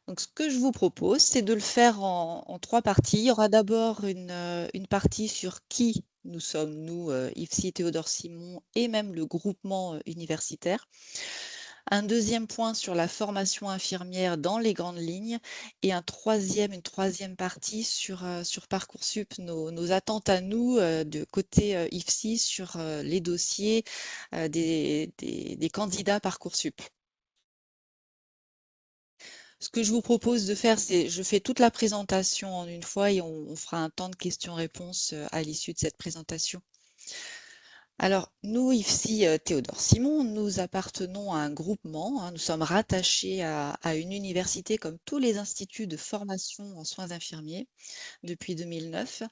Donc, ce que je vous propose, c'est de le faire en 3 parties. Il y aura d'abord une partie sur qui nous sommes, nous, IFSI, Théodore Simon et même le groupement, universitaire. Un deuxième point sur la formation infirmière dans les grandes lignes et une troisième partie sur Parcoursup, nos attentes à nous, de côté, IFSI sur, les dossiers, des candidats Parcoursup. Ce que je vous propose de faire, c'est je fais toute la présentation en une fois et on fera un temps de questions-réponses à l'issue de cette présentation. Alors, nous, ici, Théodore Simon, nous appartenons à un groupement, hein, nous sommes rattachés à une université comme tous les instituts de formation en soins infirmiers depuis 2009.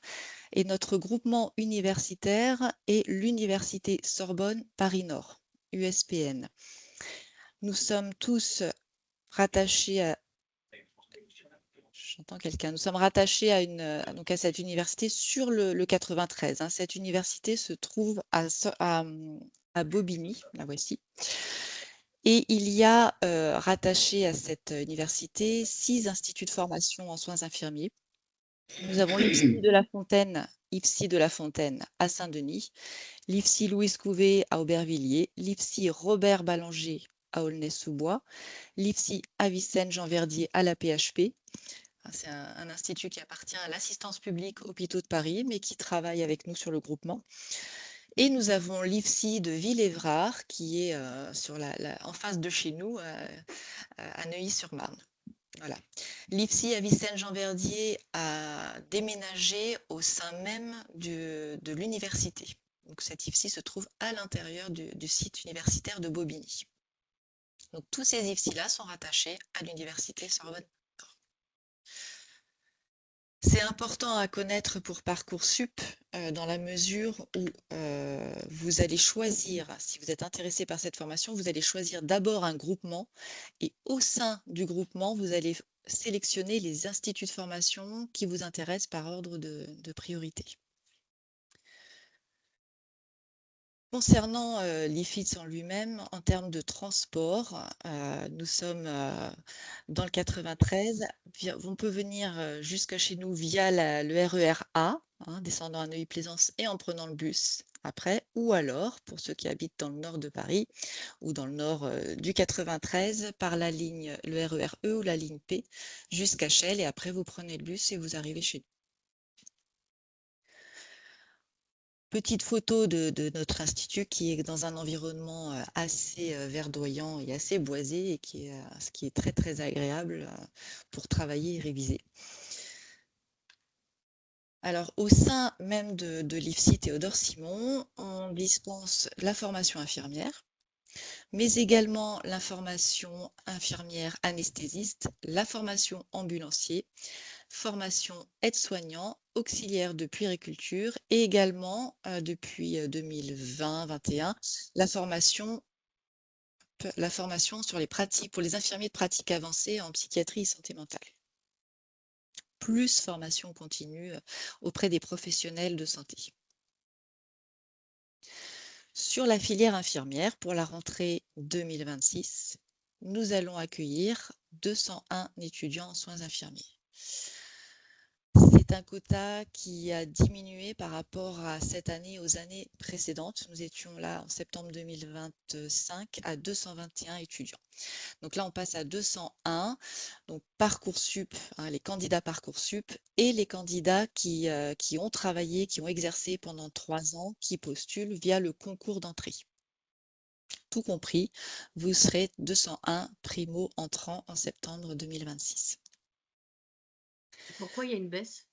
Et notre groupement universitaire est l'Université Sorbonne Paris-Nord, USPN. Nous sommes tous rattachés à J'entends quelqu'un. Nous sommes rattachés donc à cette université sur le 93, hein. Cette université se trouve à Bobigny, la voici. Et il y a rattaché à cette université 6 instituts de formation en soins infirmiers. Nous avons l'IFSI de la Fontaine à Saint-Denis, l'IFSI Louise Couvé à Aubervilliers, l'IFSI Robert Ballanger à Aulnay-sous-Bois, l'IFSI Avicenne-Jean Verdier à la PHP. C'est un institut qui appartient à l'assistance publique Hôpitaux de Paris, mais qui travaille avec nous sur le groupement. Et nous avons l'IFSI de Villévrard, qui est en face de chez nous, à Neuilly-sur-Marne. Voilà. L'IFSI Avicenne-Jean-Verdier a déménagé au sein même de l'université. Donc cet IFSI se trouve à l'intérieur du site universitaire de Bobigny. Donc tous ces IFSI-là sont rattachés à l'université Sorbonne. C'est important à connaître pour Parcoursup, dans la mesure où vous allez choisir, si vous êtes intéressé par cette formation, vous allez choisir d'abord un groupement et au sein du groupement, vous allez sélectionner les instituts de formation qui vous intéressent par ordre de priorité. Concernant l'IFITS en lui-même, en termes de transport, nous sommes dans le 93. On peut venir jusqu'à chez nous via le RER A, hein, descendant à Neuilly-Plaisance et en prenant le bus après, ou alors, pour ceux qui habitent dans le nord de Paris ou dans le nord du 93, par la ligne, le RER E ou la ligne P jusqu'à Chelles, et après vous prenez le bus et vous arrivez chez nous. Petite photo de notre institut qui est dans un environnement assez verdoyant et assez boisé, et ce qui est très très agréable pour travailler et réviser. Alors, au sein même de l'IFSI Théodore Simon, on dispense la formation infirmière, mais également la formation infirmière anesthésiste, la formation ambulancier, formation aide-soignant, auxiliaire de puériculture et également depuis 2020-21 la formation sur les pratiques pour les infirmiers de pratique avancée en psychiatrie et santé mentale. Plus formation continue auprès des professionnels de santé. Sur la filière infirmière, pour la rentrée 2026, nous allons accueillir 201 étudiants en soins infirmiers. C'est un quota qui a diminué par rapport à cette année, aux années précédentes. Nous étions là en septembre 2025 à 221 étudiants. Donc là, on passe à 201. Donc Parcoursup, hein, les candidats Parcoursup et les candidats qui ont travaillé, qui ont exercé pendant 3 ans, qui postulent via le concours d'entrée. Tout compris, vous serez 201 primo entrants en septembre 2026. Pourquoi il y a une baisse?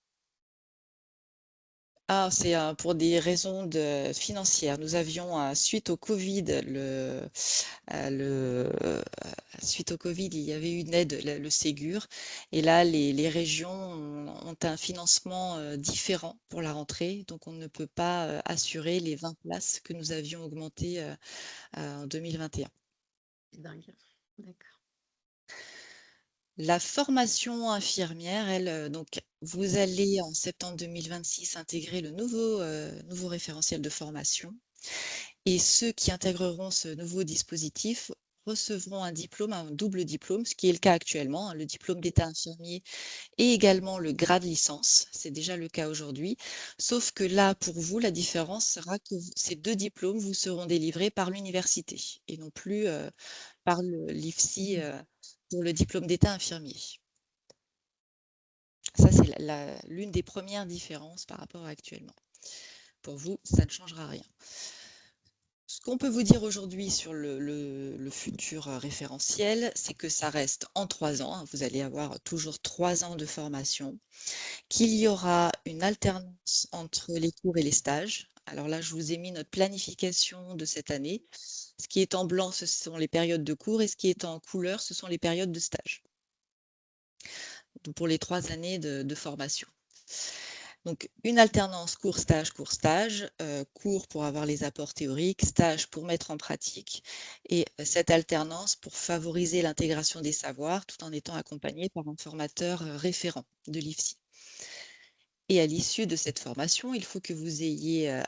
Ah, c'est pour des raisons financières. Nous avions, suite au Covid, suite au Covid, il y avait une aide, le Ségur, et là, les régions ont un financement différent pour la rentrée, donc on ne peut pas assurer les 20 places que nous avions augmentées en 2021. C'est dingue. D'accord. La formation infirmière, elle, donc vous allez en septembre 2026 intégrer le nouveau référentiel de formation, et ceux qui intégreront ce nouveau dispositif recevront un diplôme, un double diplôme, ce qui est le cas actuellement, hein, le diplôme d'état infirmier et également le grade licence. C'est déjà le cas aujourd'hui. Sauf que là, pour vous, la différence sera que ces deux diplômes vous seront délivrés par l'université et non plus par l'IFSI pour le diplôme d'état infirmier. Ça, c'est l'une des premières différences par rapport à actuellement. Pour vous, ça ne changera rien. Ce qu'on peut vous dire aujourd'hui sur le futur référentiel, c'est que ça reste en 3 ans, hein. Vous allez avoir toujours 3 ans de formation, qu'il y aura une alternance entre les cours et les stages. Alors là, je vous ai mis notre planification de cette année. Ce qui est en blanc, ce sont les périodes de cours et ce qui est en couleur, ce sont les périodes de stage. Donc pour les 3 années de formation. Donc, une alternance cours-stage, cours-stage, cours pour avoir les apports théoriques, stage pour mettre en pratique, et cette alternance pour favoriser l'intégration des savoirs tout en étant accompagné par un formateur référent de l'IFSI. Et à l'issue de cette formation, il faut que vous ayez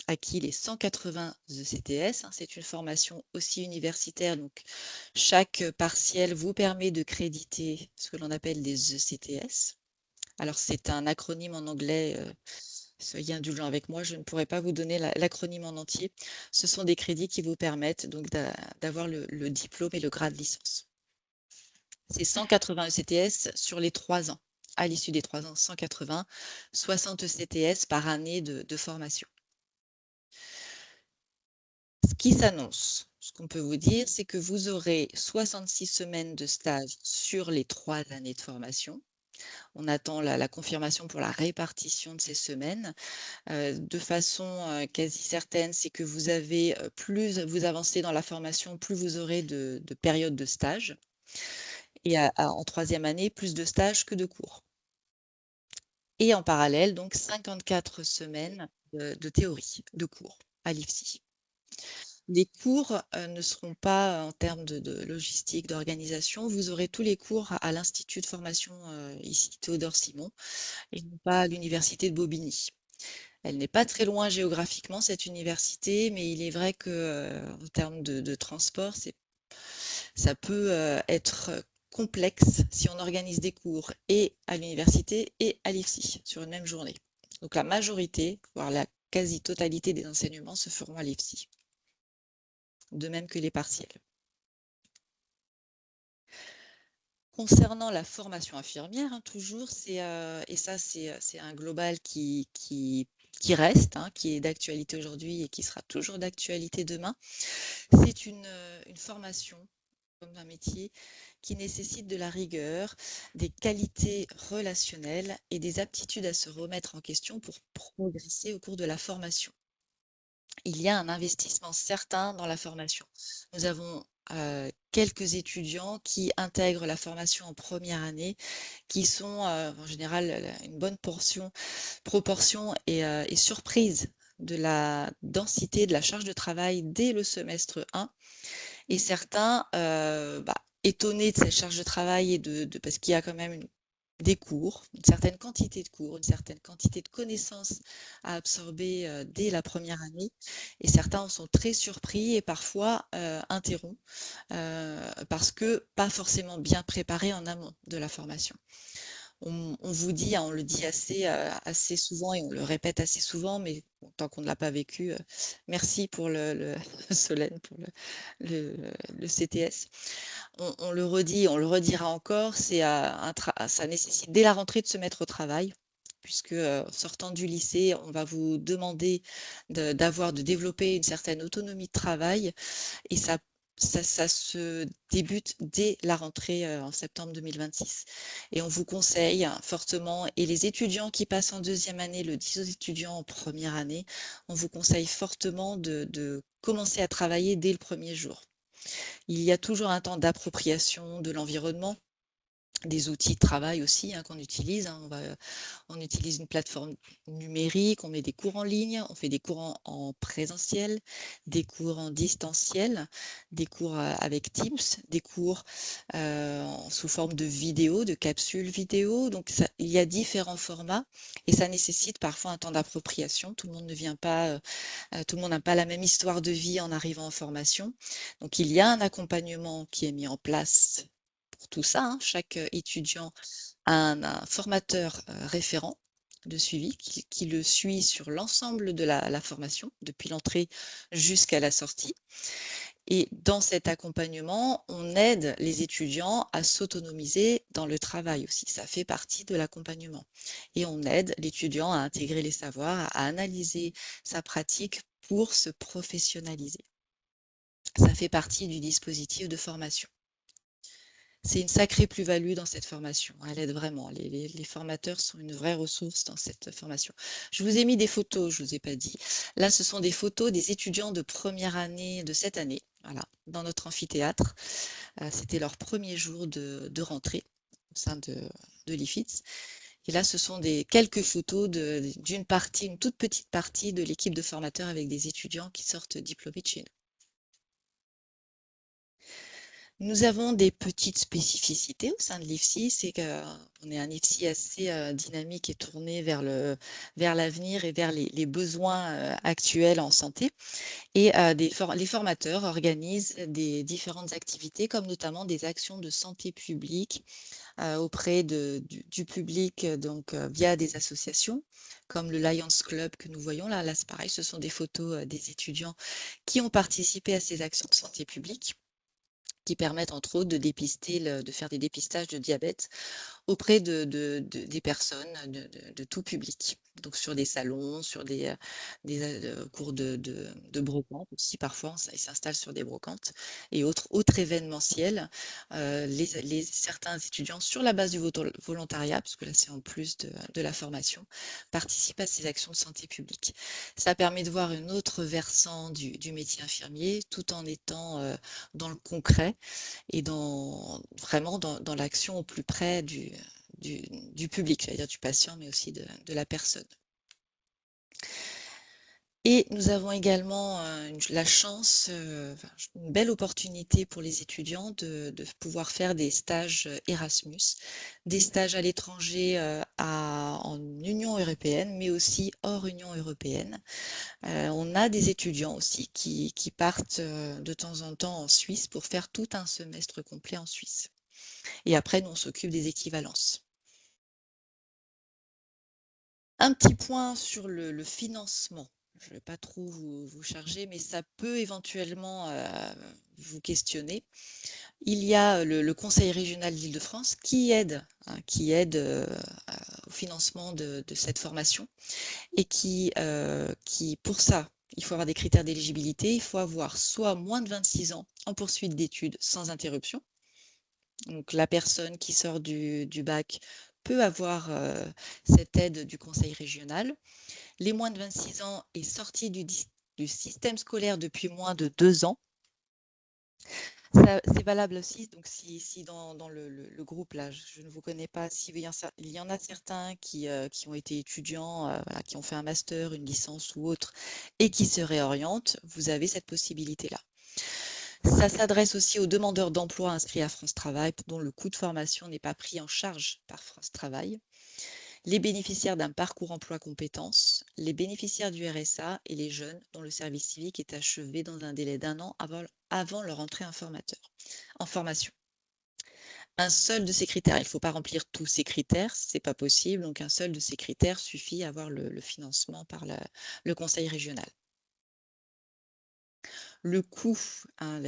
acquis les 180 ECTS. C'est une formation aussi universitaire, donc chaque partiel vous permet de créditer ce que l'on appelle des ECTS. Alors, c'est un acronyme en anglais, soyez indulgents avec moi, je ne pourrais pas vous donner l'acronyme en entier. Ce sont des crédits qui vous permettent donc d'avoir le diplôme et le grade licence. C'est 180 ECTS sur les 3 ans. À l'issue des 3 ans, 180, 60 ECTS par année de formation. Ce qui s'annonce, ce qu'on peut vous dire, c'est que vous aurez 66 semaines de stage sur les 3 années de formation. On attend la confirmation pour la répartition de ces semaines. De façon quasi certaine, c'est que vous avez, plus vous avancez dans la formation, plus vous aurez de périodes de stage. Et en 3e année, plus de stages que de cours. Et en parallèle, donc 54 semaines de théorie, de cours à l'IFSI. Les cours ne seront pas en termes de logistique, d'organisation. Vous aurez tous les cours à l'Institut de formation ici, Théodore Simon, et non pas à l'Université de Bobigny. Elle n'est pas très loin géographiquement, cette université, mais il est vrai qu'en termes de transport, ça peut être complexe si on organise des cours et à l'université et à l'IFSI sur une même journée. Donc la majorité, voire la quasi-totalité des enseignements se feront à l'IFSI, de même que les partiels. Concernant la formation infirmière, toujours, et ça c'est un global qui reste, qui est d'actualité aujourd'hui et qui sera toujours d'actualité demain. C'est une formation comme un métier qui nécessite de la rigueur, des qualités relationnelles et des aptitudes à se remettre en question pour progresser au cours de la formation. Il y a un investissement certain dans la formation. Nous avons quelques étudiants qui intègrent la formation en première année, qui sont en général une bonne proportion et surprise de la densité de la charge de travail dès le semestre 1. Et certains, étonnés de cette charge de travail et parce qu'il y a quand même des cours, une certaine quantité de cours, une certaine quantité de connaissances à absorber dès la première année. Et certains en sont très surpris et parfois interrompent parce que pas forcément bien préparés en amont de la formation. On vous dit, on le dit assez souvent et on le répète assez souvent, mais tant qu'on ne l'a pas vécu, merci pour Solène, pour le CTS. On le redit, on le redira encore, ça nécessite dès la rentrée de se mettre au travail, puisque sortant du lycée, on va vous demander de développer une certaine autonomie de travail et ça se débute dès la rentrée en septembre 2026. Et on vous conseille fortement, et les étudiants qui passent en 2e année le disent aux étudiants en première année, on vous conseille fortement de commencer à travailler dès le premier jour. Il y a toujours un temps d'appropriation de l'environnement. des outils de travail aussi hein, qu'on utilise. Hein. On utilise une plateforme numérique, on met des cours en ligne, on fait des cours en présentiel, des cours en distanciel, des cours avec Teams, des cours sous forme de vidéo, de capsules vidéo. Donc il y a différents formats et ça nécessite parfois un temps d'appropriation. Tout le monde ne vient pas, tout le monde n'a pas la même histoire de vie en arrivant en formation. Donc il y a un accompagnement qui est mis en place pour tout ça. Hein. Chaque étudiant a un formateur référent de suivi qui le suit sur l'ensemble de la formation, depuis l'entrée jusqu'à la sortie. Et dans cet accompagnement, on aide les étudiants à s'autonomiser dans le travail aussi. Ça fait partie de l'accompagnement. Et on aide l'étudiant à intégrer les savoirs, à analyser sa pratique pour se professionnaliser. Ça fait partie du dispositif de formation. C'est une sacrée plus-value dans cette formation. Elle aide vraiment. Les formateurs sont une vraie ressource dans cette formation. Je vous ai mis des photos, je ne vous ai pas dit. Là, ce sont des photos des étudiants de première année de cette année, voilà, dans notre amphithéâtre. C'était leur premier jour de rentrée au sein de l'IFITS. Et là, ce sont quelques photos d'une partie, une toute petite partie de l'équipe de formateurs avec des étudiants qui sortent diplômés de chez nous. Nous avons des petites spécificités au sein de l'IFSI, c'est qu'on est un IFSI assez dynamique et tourné vers l'avenir et vers les besoins actuels en santé. Et les formateurs organisent des différentes activités, comme notamment des actions de santé publique auprès du public, donc via des associations, comme le Lions Club que nous voyons là. Là, c'est pareil, ce sont des photos des étudiants qui ont participé à ces actions de santé publique, qui permettent entre autres de faire des dépistages de diabète auprès des personnes de tout public. Donc sur des salons, sur des cours de brocante aussi, parfois ils s'installent sur des brocantes et autres événementiels. Certains étudiants, sur la base du volontariat, parce que là c'est en plus de la formation, participent à ces actions de santé publique. Ça permet de voir une autre versant du métier infirmier, tout en étant dans le concret et vraiment dans l'action au plus près du public, c'est-à-dire du patient, mais aussi de la personne. Et nous avons également la chance, une belle opportunité pour les étudiants de pouvoir faire des stages Erasmus, des stages à l'étranger en Union européenne, mais aussi hors Union européenne. On a des étudiants aussi qui partent de temps en temps en Suisse pour faire tout un semestre complet en Suisse. Et après, nous, on s'occupe des équivalences. Un petit point sur le financement. Je ne vais pas trop vous charger, mais ça peut éventuellement vous questionner. Il y a le Conseil régional d'Île-de-France qui aide au financement de cette formation et qui, pour ça, il faut avoir des critères d'éligibilité. Il faut avoir soit moins de 26 ans en poursuite d'études sans interruption. Donc la personne qui sort du bac peut avoir cette aide du conseil régional. Les moins de 26 ans et sortis du système scolaire depuis moins de 2 ans. C'est valable aussi, donc si dans le groupe, là, je ne vous connais pas, s'il y en a certains qui ont été étudiants, voilà, qui ont fait un master, une licence ou autre, et qui se réorientent, vous avez cette possibilité-là. Ça s'adresse aussi aux demandeurs d'emploi inscrits à France Travail, dont le coût de formation n'est pas pris en charge par France Travail, les bénéficiaires d'un parcours emploi compétences, les bénéficiaires du RSA et les jeunes dont le service civique est achevé dans un délai d'1 an avant leur entrée en formation. Un seul de ces critères, il ne faut pas remplir tous ces critères, ce n'est pas possible, donc un seul de ces critères suffit à avoir le financement par le conseil régional. Le coût, hein,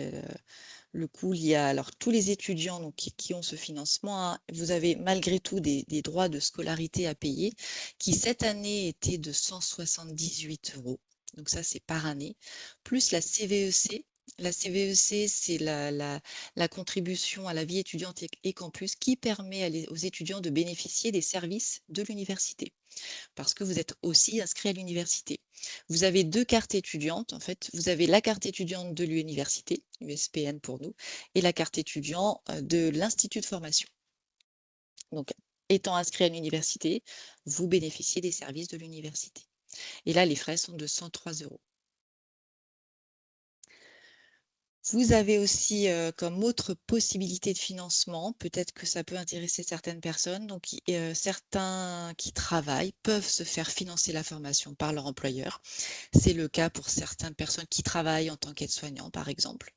le coût lié à tous les étudiants donc, qui ont ce financement, hein, vous avez malgré tout des droits de scolarité à payer qui cette année étaient de 178 €. Donc ça, c'est par année, plus la CVEC. La CVEC, c'est la contribution à la vie étudiante et campus qui permet aux étudiants de bénéficier des services de l'université parce que vous êtes aussi inscrit à l'université. Vous avez 2 cartes étudiantes, en fait. Vous avez la carte étudiante de l'université, USPN pour nous, et la carte étudiant de l'institut de formation. Donc, étant inscrit à l'université, vous bénéficiez des services de l'université. Et là, les frais sont de 103 €. Vous avez aussi, comme autre possibilité de financement, peut-être que ça peut intéresser certaines personnes, donc certains qui travaillent peuvent se faire financer la formation par leur employeur. C'est le cas pour certaines personnes qui travaillent en tant qu'aide-soignant, par exemple,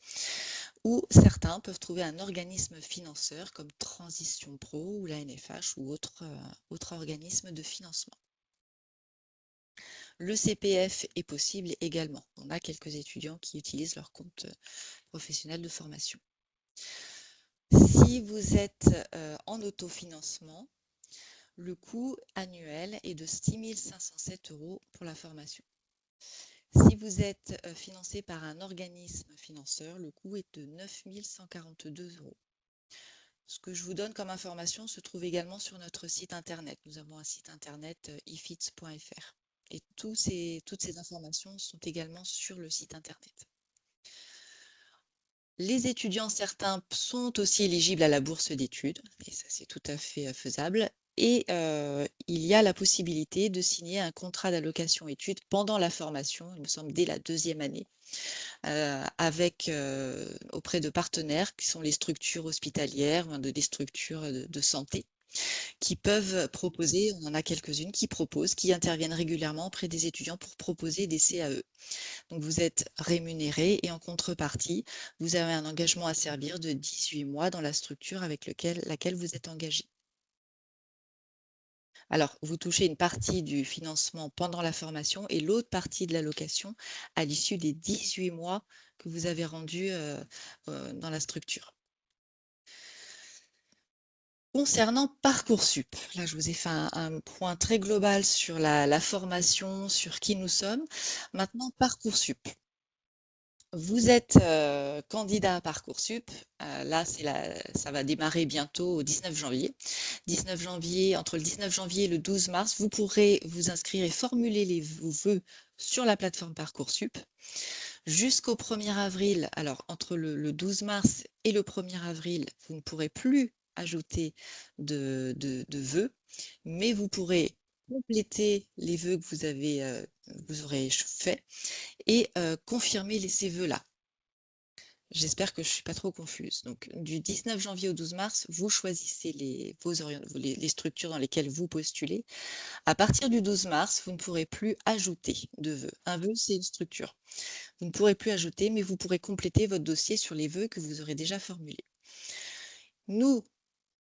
ou certains peuvent trouver un organisme financeur comme Transition Pro ou la NFH ou autre organisme de financement. Le CPF est possible également. On a quelques étudiants qui utilisent leur compte professionnel de formation. Si vous êtes en autofinancement, le coût annuel est de 6 507 € pour la formation. Si vous êtes financé par un organisme financeur, le coût est de 9 142 €. Ce que je vous donne comme information se trouve également sur notre site internet. Nous avons un site internet ifits.fr et toutes ces informations sont également sur le site internet. Les étudiants, certains sont aussi éligibles à la bourse d'études, et ça c'est tout à fait faisable. Et il y a la possibilité de signer un contrat d'allocation études pendant la formation, il me semble dès la 2e année, auprès de partenaires qui sont les structures hospitalières, des structures de santé, qui peuvent proposer, on en a quelques-unes qui interviennent régulièrement auprès des étudiants pour proposer des CAE. Donc vous êtes rémunéré et en contrepartie, vous avez un engagement à servir de 18 mois dans la structure avec laquelle vous êtes engagé. Alors, vous touchez une partie du financement pendant la formation et l'autre partie de l'allocation à l'issue des 18 mois que vous avez rendus dans la structure. Concernant Parcoursup, là je vous ai fait un point très global sur la formation, sur qui nous sommes. Maintenant, Parcoursup. Vous êtes candidat à Parcoursup. Là, ça va démarrer bientôt au 19 janvier. Entre le 19 janvier et le 12 mars, vous pourrez vous inscrire et formuler vos vœux sur la plateforme Parcoursup. Jusqu'au 1er avril, alors entre le 12 mars et le 1er avril, vous ne pourrez plus ajouter de vœux, mais vous pourrez compléter les vœux que vous aurez faits et confirmer ces vœux-là. J'espère que je ne suis pas trop confuse. Donc, du 19 janvier au 12 mars, vous choisissez les structures dans lesquelles vous postulez. À partir du 12 mars, vous ne pourrez plus ajouter de vœux. Un vœu, c'est une structure. Vous ne pourrez plus ajouter, mais vous pourrez compléter votre dossier sur les vœux que vous aurez déjà formulés. Nous,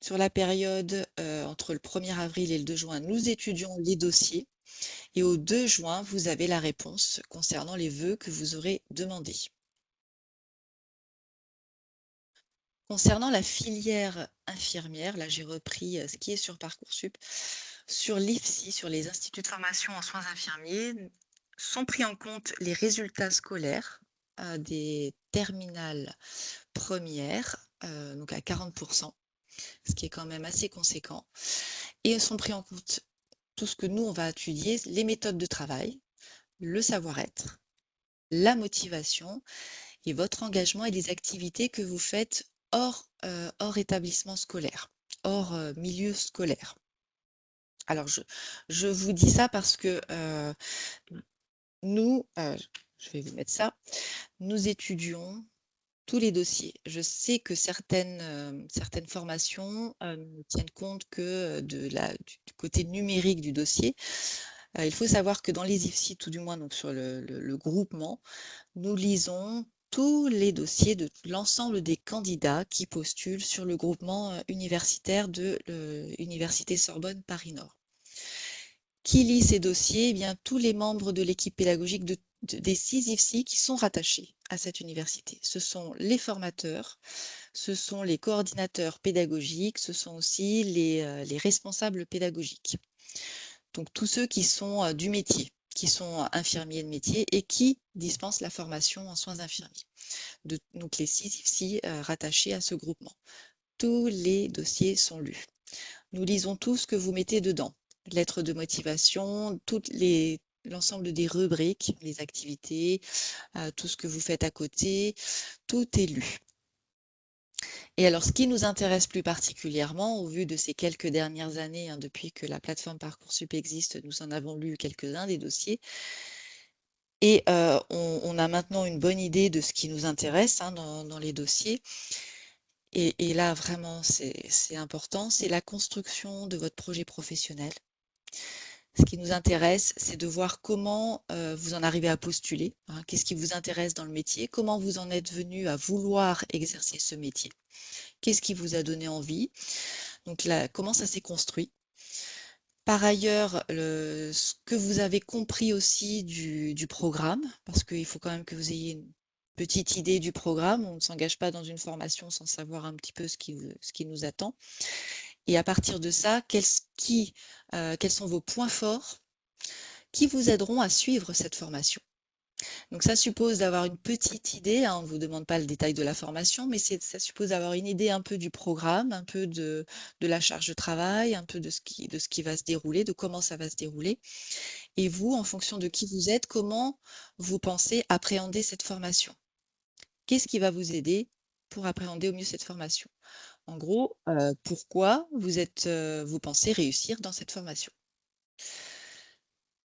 sur la période entre le 1er avril et le 2 juin, nous étudions les dossiers. Et au 2 juin, vous avez la réponse concernant les vœux que vous aurez demandés. Concernant la filière infirmière, là j'ai repris ce qui est sur Parcoursup. Sur l'IFSI, sur les instituts de formation en soins infirmiers, sont pris en compte les résultats scolaires des terminales premières, donc à 40%, ce qui est quand même assez conséquent. Et sont pris en compte tout ce que nous, on va étudier, les méthodes de travail, le savoir-être, la motivation et votre engagement et les activités que vous faites hors établissement scolaire, hors milieu scolaire. Alors, je vous dis ça parce que nous, je vais vous mettre ça, nous étudions tous les dossiers. Je sais que certaines formations ne tiennent compte que du côté numérique du dossier. Il faut savoir que dans les IFSI, tout du moins donc sur le groupement, nous lisons tous les dossiers de l'ensemble des candidats qui postulent sur le groupement universitaire de l'Université Sorbonne Paris-Nord. Qui lit ces dossiers? Eh bien, tous les membres de l'équipe pédagogique des 6 IFSI qui sont rattachés à cette université. Ce sont les formateurs, ce sont les coordinateurs pédagogiques, ce sont aussi les responsables pédagogiques. Donc, tous ceux qui sont du métier, qui sont infirmiers de métier et qui dispensent la formation en soins infirmiers. Donc, les 6 IFSI rattachés à ce groupement. Tous les dossiers sont lus. Nous lisons tout ce que vous mettez dedans. Lettres de motivation, l'ensemble des rubriques, les activités, tout ce que vous faites à côté, tout est lu. Et alors, ce qui nous intéresse plus particulièrement, au vu de ces quelques dernières années, hein, depuis que la plateforme Parcoursup existe, nous en avons lu quelques-uns des dossiers. Et on a maintenant une bonne idée de ce qui nous intéresse, hein, dans les dossiers. Et là, vraiment, c'est important, c'est la construction de votre projet professionnel. Ce qui nous intéresse, c'est de voir comment vous en arrivez à postuler, hein, qu'est-ce qui vous intéresse dans le métier, comment vous en êtes venu à vouloir exercer ce métier, qu'est-ce qui vous a donné envie, donc là, comment ça s'est construit. Par ailleurs, ce que vous avez compris aussi du programme, parce qu'il faut quand même que vous ayez une petite idée du programme. On ne s'engage pas dans une formation sans savoir un petit peu ce qui nous attend. Et à partir de ça, quels sont vos points forts qui vous aideront à suivre cette formation. Donc ça suppose d'avoir une petite idée, hein, on ne vous demande pas le détail de la formation, mais ça suppose d'avoir une idée un peu du programme, un peu de la charge de travail, un peu de ce qui va se dérouler, de comment ça va se dérouler. Et vous, en fonction de qui vous êtes, comment vous pensez appréhender cette formation. Qu'est-ce qui va vous aider pour appréhender au mieux cette formation? En gros, pourquoi vous pensez réussir dans cette formation?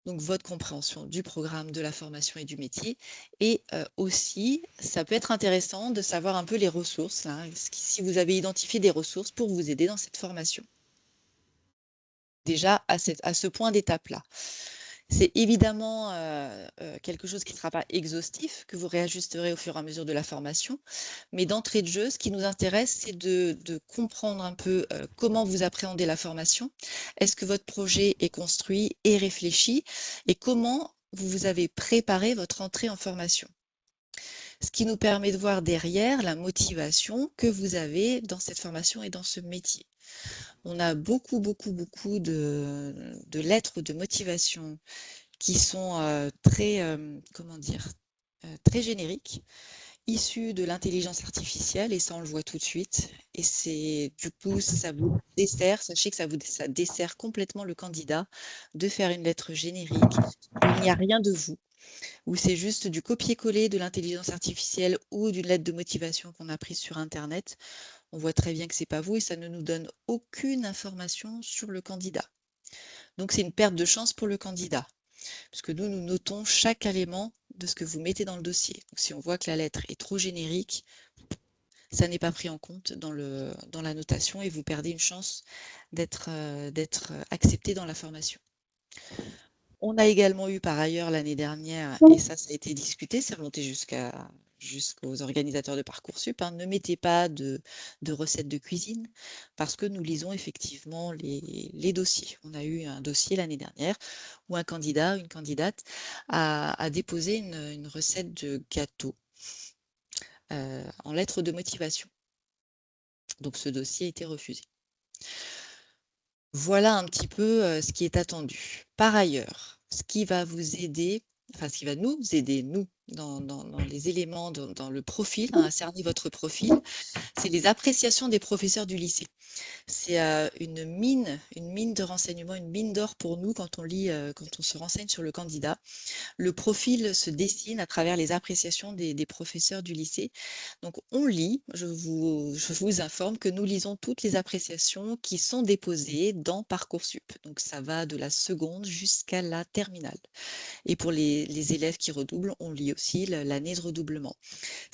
Donc votre compréhension du programme, de la formation et du métier. Et aussi, ça peut être intéressant de savoir un peu les ressources, hein, si vous avez identifié des ressources pour vous aider dans cette formation. Déjà, à ce point d'étape-là. C'est évidemment quelque chose qui ne sera pas exhaustif, que vous réajusterez au fur et à mesure de la formation. Mais d'entrée de jeu, ce qui nous intéresse, c'est de comprendre un peu comment vous appréhendez la formation. Est-ce que votre projet est construit et réfléchi? Et comment vous avez préparé votre entrée en formation? Ce qui nous permet de voir derrière la motivation que vous avez dans cette formation et dans ce métier. On a beaucoup de lettres de motivation qui sont très, comment dire, très génériques, issues de l'intelligence artificielle, et ça on le voit tout de suite. Et c'est du coup, ça vous dessert, sachez que ça dessert complètement le candidat de faire une lettre générique où il n'y a rien de vous, où c'est juste du copier-coller de l'intelligence artificielle ou d'une lettre de motivation qu'on a prise sur Internet. On voit très bien que c'est pas vous et ça ne nous donne aucune information sur le candidat. Donc c'est une perte de chance pour le candidat, puisque nous notons chaque élément de ce que vous mettez dans le dossier. Donc si on voit que la lettre est trop générique, ça n'est pas pris en compte dans la notation et vous perdez une chance d'être accepté dans la formation. On a également eu par ailleurs l'année dernière, et ça a été discuté, c'est remonté jusqu'aux organisateurs de Parcoursup, hein, ne mettez pas de recettes de cuisine parce que nous lisons effectivement les dossiers. On a eu un dossier l'année dernière où un candidat, une candidate a déposé une recette de gâteau en lettre de motivation. Donc ce dossier a été refusé. Voilà un petit peu ce qui est attendu. Par ailleurs, ce qui va vous aider, enfin ce qui va nous aider, nous, dans les éléments, dans le profil, hein, à cerner votre profil, c'est les appréciations des professeurs du lycée. C'est une mine de renseignements, une mine d'or pour nous quand on lit, quand on se renseigne sur le candidat. Le profil se dessine à travers les appréciations des professeurs du lycée. Donc on lit, je vous informe que nous lisons toutes les appréciations qui sont déposées dans Parcoursup. Donc ça va de la seconde jusqu'à la terminale. Et pour les élèves qui redoublent, on lit aussi l'année de redoublement.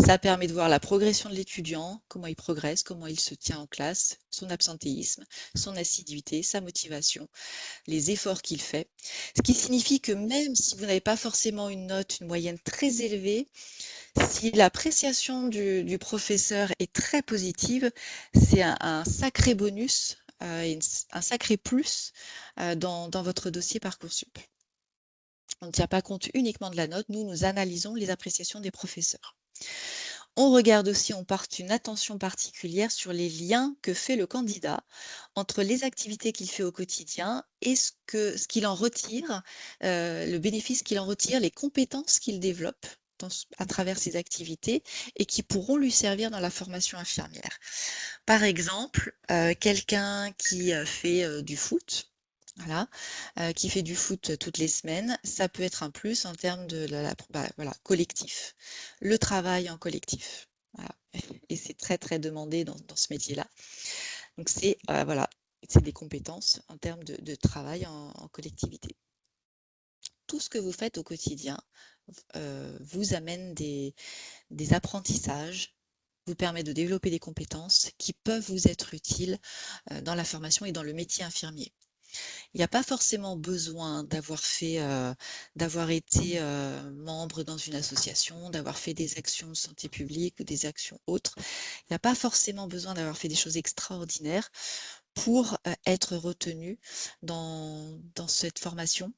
Ça permet de voir la progression de l'étudiant, comment il progresse, comment il se tient en classe, son absentéisme, son assiduité, sa motivation, les efforts qu'il fait. Ce qui signifie que même si vous n'avez pas forcément une note, une moyenne très élevée, si l'appréciation du professeur est très positive, c'est un sacré bonus, un sacré plus dans votre dossier Parcoursup. On ne tient pas compte uniquement de la note, nous analysons les appréciations des professeurs. On regarde aussi, on porte une attention particulière sur les liens que fait le candidat entre les activités qu'il fait au quotidien et ce qu'il en retire, le bénéfice qu'il en retire, les compétences qu'il développe à travers ces activités et qui pourront lui servir dans la formation infirmière. Par exemple, quelqu'un qui fait du foot, voilà, qui fait du foot toutes les semaines, ça peut être un plus en termes de collectif, le travail en collectif. Voilà. Et c'est très, très demandé dans ce métier-là. Donc voilà, c'est des compétences en termes de travail en collectivité. Tout ce que vous faites au quotidien vous amène des apprentissages, vous permet de développer des compétences qui peuvent vous être utiles dans la formation et dans le métier infirmier. Il n'y a pas forcément besoin d'avoir été membre dans une association, d'avoir fait des actions de santé publique ou des actions autres. Il n'y a pas forcément besoin d'avoir fait des choses extraordinaires pour être retenu dans cette formation.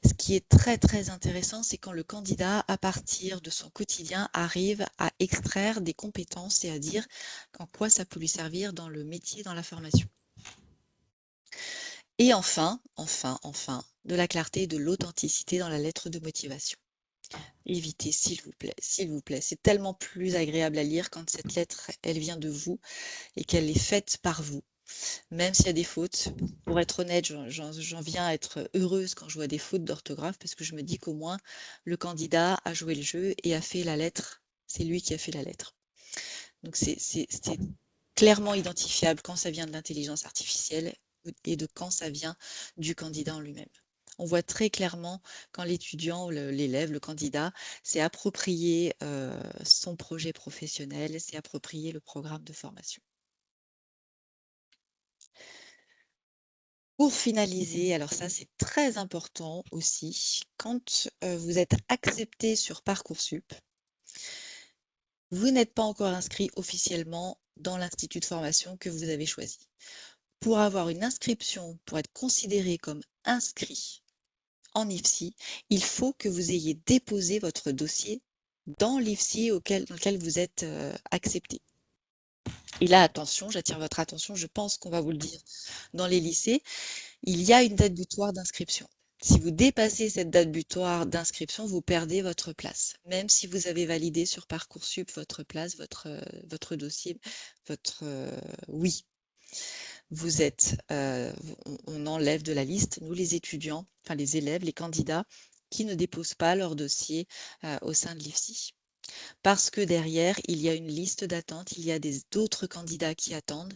Ce qui est très, très intéressant, c'est quand le candidat, à partir de son quotidien, arrive à extraire des compétences et à dire en quoi ça peut lui servir dans le métier, dans la formation. Et enfin, de la clarté et de l'authenticité dans la lettre de motivation. Évitez, s'il vous plaît, s'il vous plaît. C'est tellement plus agréable à lire quand cette lettre, elle vient de vous et qu'elle est faite par vous. Même s'il y a des fautes, pour être honnête, j'en viens à être heureuse quand je vois des fautes d'orthographe parce que je me dis qu'au moins le candidat a joué le jeu et a fait la lettre. C'est lui qui a fait la lettre. Donc c'est clairement identifiable quand ça vient de l'intelligence artificielle et de quand ça vient du candidat en lui-même. On voit très clairement quand l'étudiant, l'élève, le candidat s'est approprié son projet professionnel, s'est approprié le programme de formation. Pour finaliser, alors ça c'est très important aussi, quand vous êtes accepté sur Parcoursup, vous n'êtes pas encore inscrit officiellement dans l'institut de formation que vous avez choisi. Pour avoir une inscription, pour être considéré comme inscrit en IFSI, il faut que vous ayez déposé votre dossier dans l'IFSI dans lequel vous êtes accepté. Et là, attention, j'attire votre attention, je pense qu'on va vous le dire dans les lycées, il y a une date butoir d'inscription. Si vous dépassez cette date butoir d'inscription, vous perdez votre place. Même si vous avez validé sur Parcoursup votre place, votre dossier, oui, vous êtes, on enlève de la liste, nous les étudiants, enfin les élèves, les candidats qui ne déposent pas leur dossier au sein de l'IFSI. Parce que derrière, il y a une liste d'attente, il y a d'autres candidats qui attendent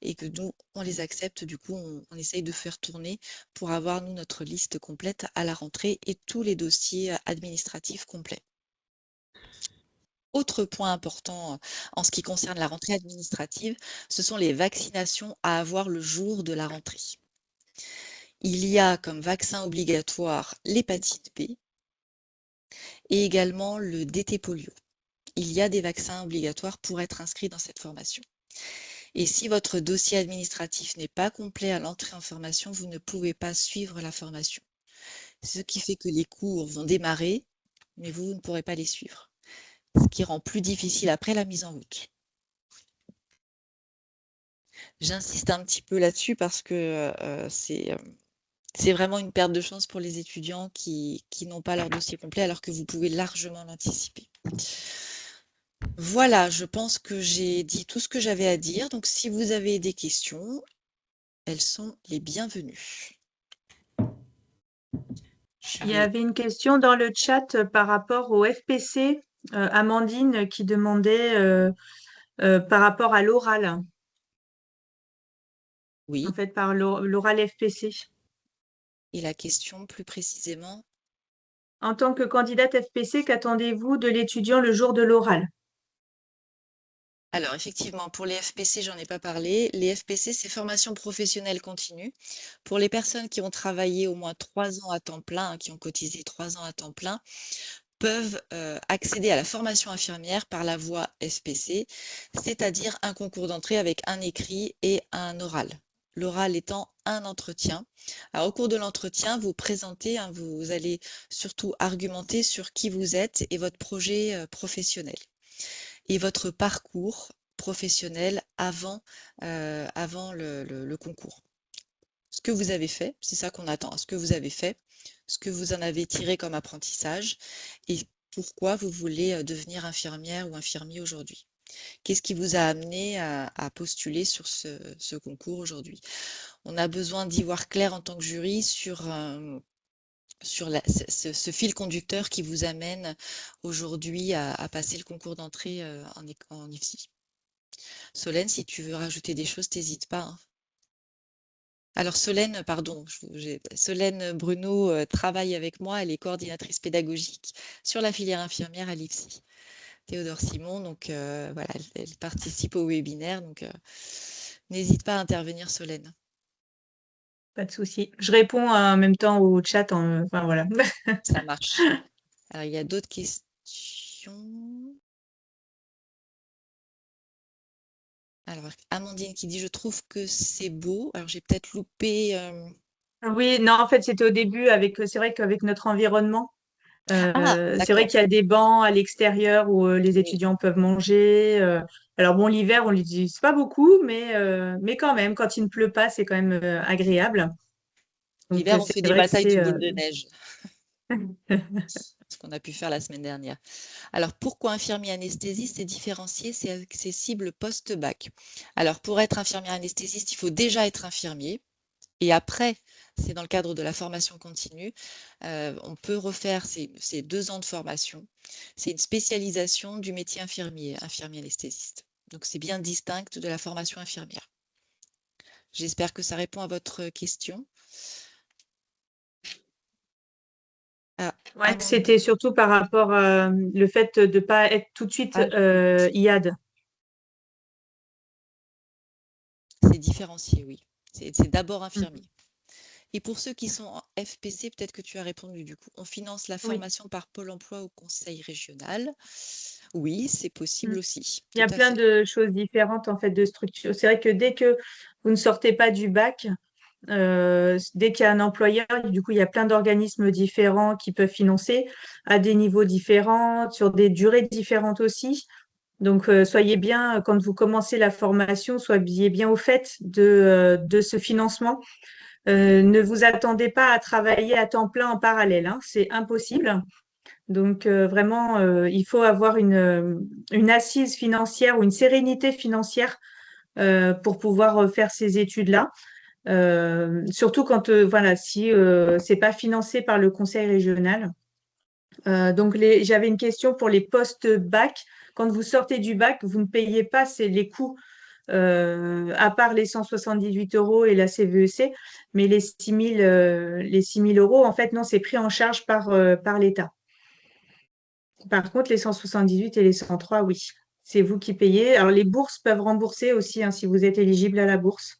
et que nous, on les accepte. Du coup, on essaye de faire tourner pour avoir, nous, notre liste complète à la rentrée et tous les dossiers administratifs complets. Autre point important en ce qui concerne la rentrée administrative, ce sont les vaccinations à avoir le jour de la rentrée. Il y a comme vaccin obligatoire l'hépatite B et également le DT polio. Il y a des vaccins obligatoires pour être inscrit dans cette formation. Et si votre dossier administratif n'est pas complet à l'entrée en formation, vous ne pouvez pas suivre la formation. Ce qui fait que les cours vont démarrer, mais vous ne pourrez pas les suivre. Ce qui rend plus difficile après la mise en route. J'insiste un petit peu là-dessus parce que c'est vraiment une perte de chance pour les étudiants qui n'ont pas leur dossier complet alors que vous pouvez largement l'anticiper. Voilà, je pense que j'ai dit tout ce que j'avais à dire. Donc, si vous avez des questions, elles sont les bienvenues. Il y avait une question dans le chat par rapport au FPC, Amandine qui demandait par rapport à l'oral, Oui, en fait, par l'oral FPC. et la question plus précisément? En tant que candidate FPC, qu'attendez-vous de l'étudiant le jour de l'oral? Alors, effectivement, pour les FPC, j'en ai pas parlé. Les FPC, c'est formation professionnelle continue. Pour les personnes qui ont travaillé au moins 3 ans à temps plein, qui ont cotisé 3 ans à temps plein, peuvent accéder à la formation infirmière par la voie FPC, c'est-à-dire un concours d'entrée avec un écrit et un oral. L'oral étant un entretien. Alors, au cours de l'entretien, vous présentez, vous allez surtout argumenter sur qui vous êtes et votre projet professionnel et votre parcours professionnel avant le concours. Ce que vous avez fait, c'est ça qu'on attend, ce que vous avez fait, ce que vous en avez tiré comme apprentissage et pourquoi vous voulez devenir infirmière ou infirmier aujourd'hui. Qu'est-ce qui vous a amené à postuler sur ce concours aujourd'hui? On a besoin d'y voir clair en tant que jury sur sur ce fil conducteur qui vous amène aujourd'hui à passer le concours d'entrée en IFSI. Solène, si tu veux rajouter des choses, t'hésites pas, hein. Alors Solène, pardon, Solène Bruno travaille avec moi, elle est coordinatrice pédagogique sur la filière infirmière à l'IFSI. Théodore Simon, donc voilà, elle participe au webinaire, donc n'hésite pas à intervenir, Solène. Pas de souci. Je réponds en même temps au chat. Enfin, voilà. Ça marche. Alors, il y a d'autres questions. Alors, Amandine qui dit, je trouve que c'est beau. Alors, j'ai peut-être loupé. Oui, non, en fait, c'était au début c'est vrai qu'avec notre environnement, Ah, c'est vrai d'accord. qu'il y a des bancs à l'extérieur où les Oui. étudiants peuvent manger. Alors bon, l'hiver, on l'utilise pas beaucoup, mais quand même, quand il ne pleut pas, c'est quand même agréable. Donc, L'hiver, on c'est fait des vrai que batailles c'est de boules de neige, ce qu'on a pu faire la semaine dernière. Alors, pourquoi infirmier anesthésiste est différencié, c'est accessible post-bac? Alors, pour être infirmier anesthésiste, il faut déjà être infirmier. Et après, c'est dans le cadre de la formation continue, on peut refaire ces 2 ans de formation. C'est une spécialisation du métier infirmier, infirmier anesthésiste. Donc, c'est bien distinct de la formation infirmière. J'espère que ça répond à votre question. Ah, ouais, Amandine, c'était surtout par rapport le fait de ne pas être tout de suite ah, IAD. c'est différencié, oui. C'est d'abord Mm. infirmier. Et pour ceux qui sont en FPC, peut-être que tu as répondu du coup. On finance la Oui. formation par Pôle emploi au conseil régional. Oui, c'est Mm. possible aussi, Il y tout a à plein fait. de choses différentes en fait de structure. C'est vrai que dès que vous ne sortez pas du bac, dès qu'il y a un employeur, du coup, il y a plein d'organismes différents qui peuvent financer à des niveaux différents, sur des durées différentes aussi. Donc, soyez bien, quand vous commencez la formation, soyez bien au fait de ce financement. Ne vous attendez pas à travailler à temps plein en parallèle, hein, c'est impossible. Donc, vraiment, il faut avoir une assise financière ou une sérénité financière pour pouvoir faire ces études-là. Surtout quand, voilà, si c'est pas financé par le conseil régional. Donc, j'avais une question pour les post-bac. Quand vous sortez du bac, vous ne payez pas les coûts, à part les 178 euros et la CVEC, mais les 6 000 euros, en fait, non, c'est pris en charge par l'État. Par contre, les 178 et les 103, oui, c'est vous qui payez. Alors, les bourses peuvent rembourser aussi, hein, si vous êtes éligible à la bourse.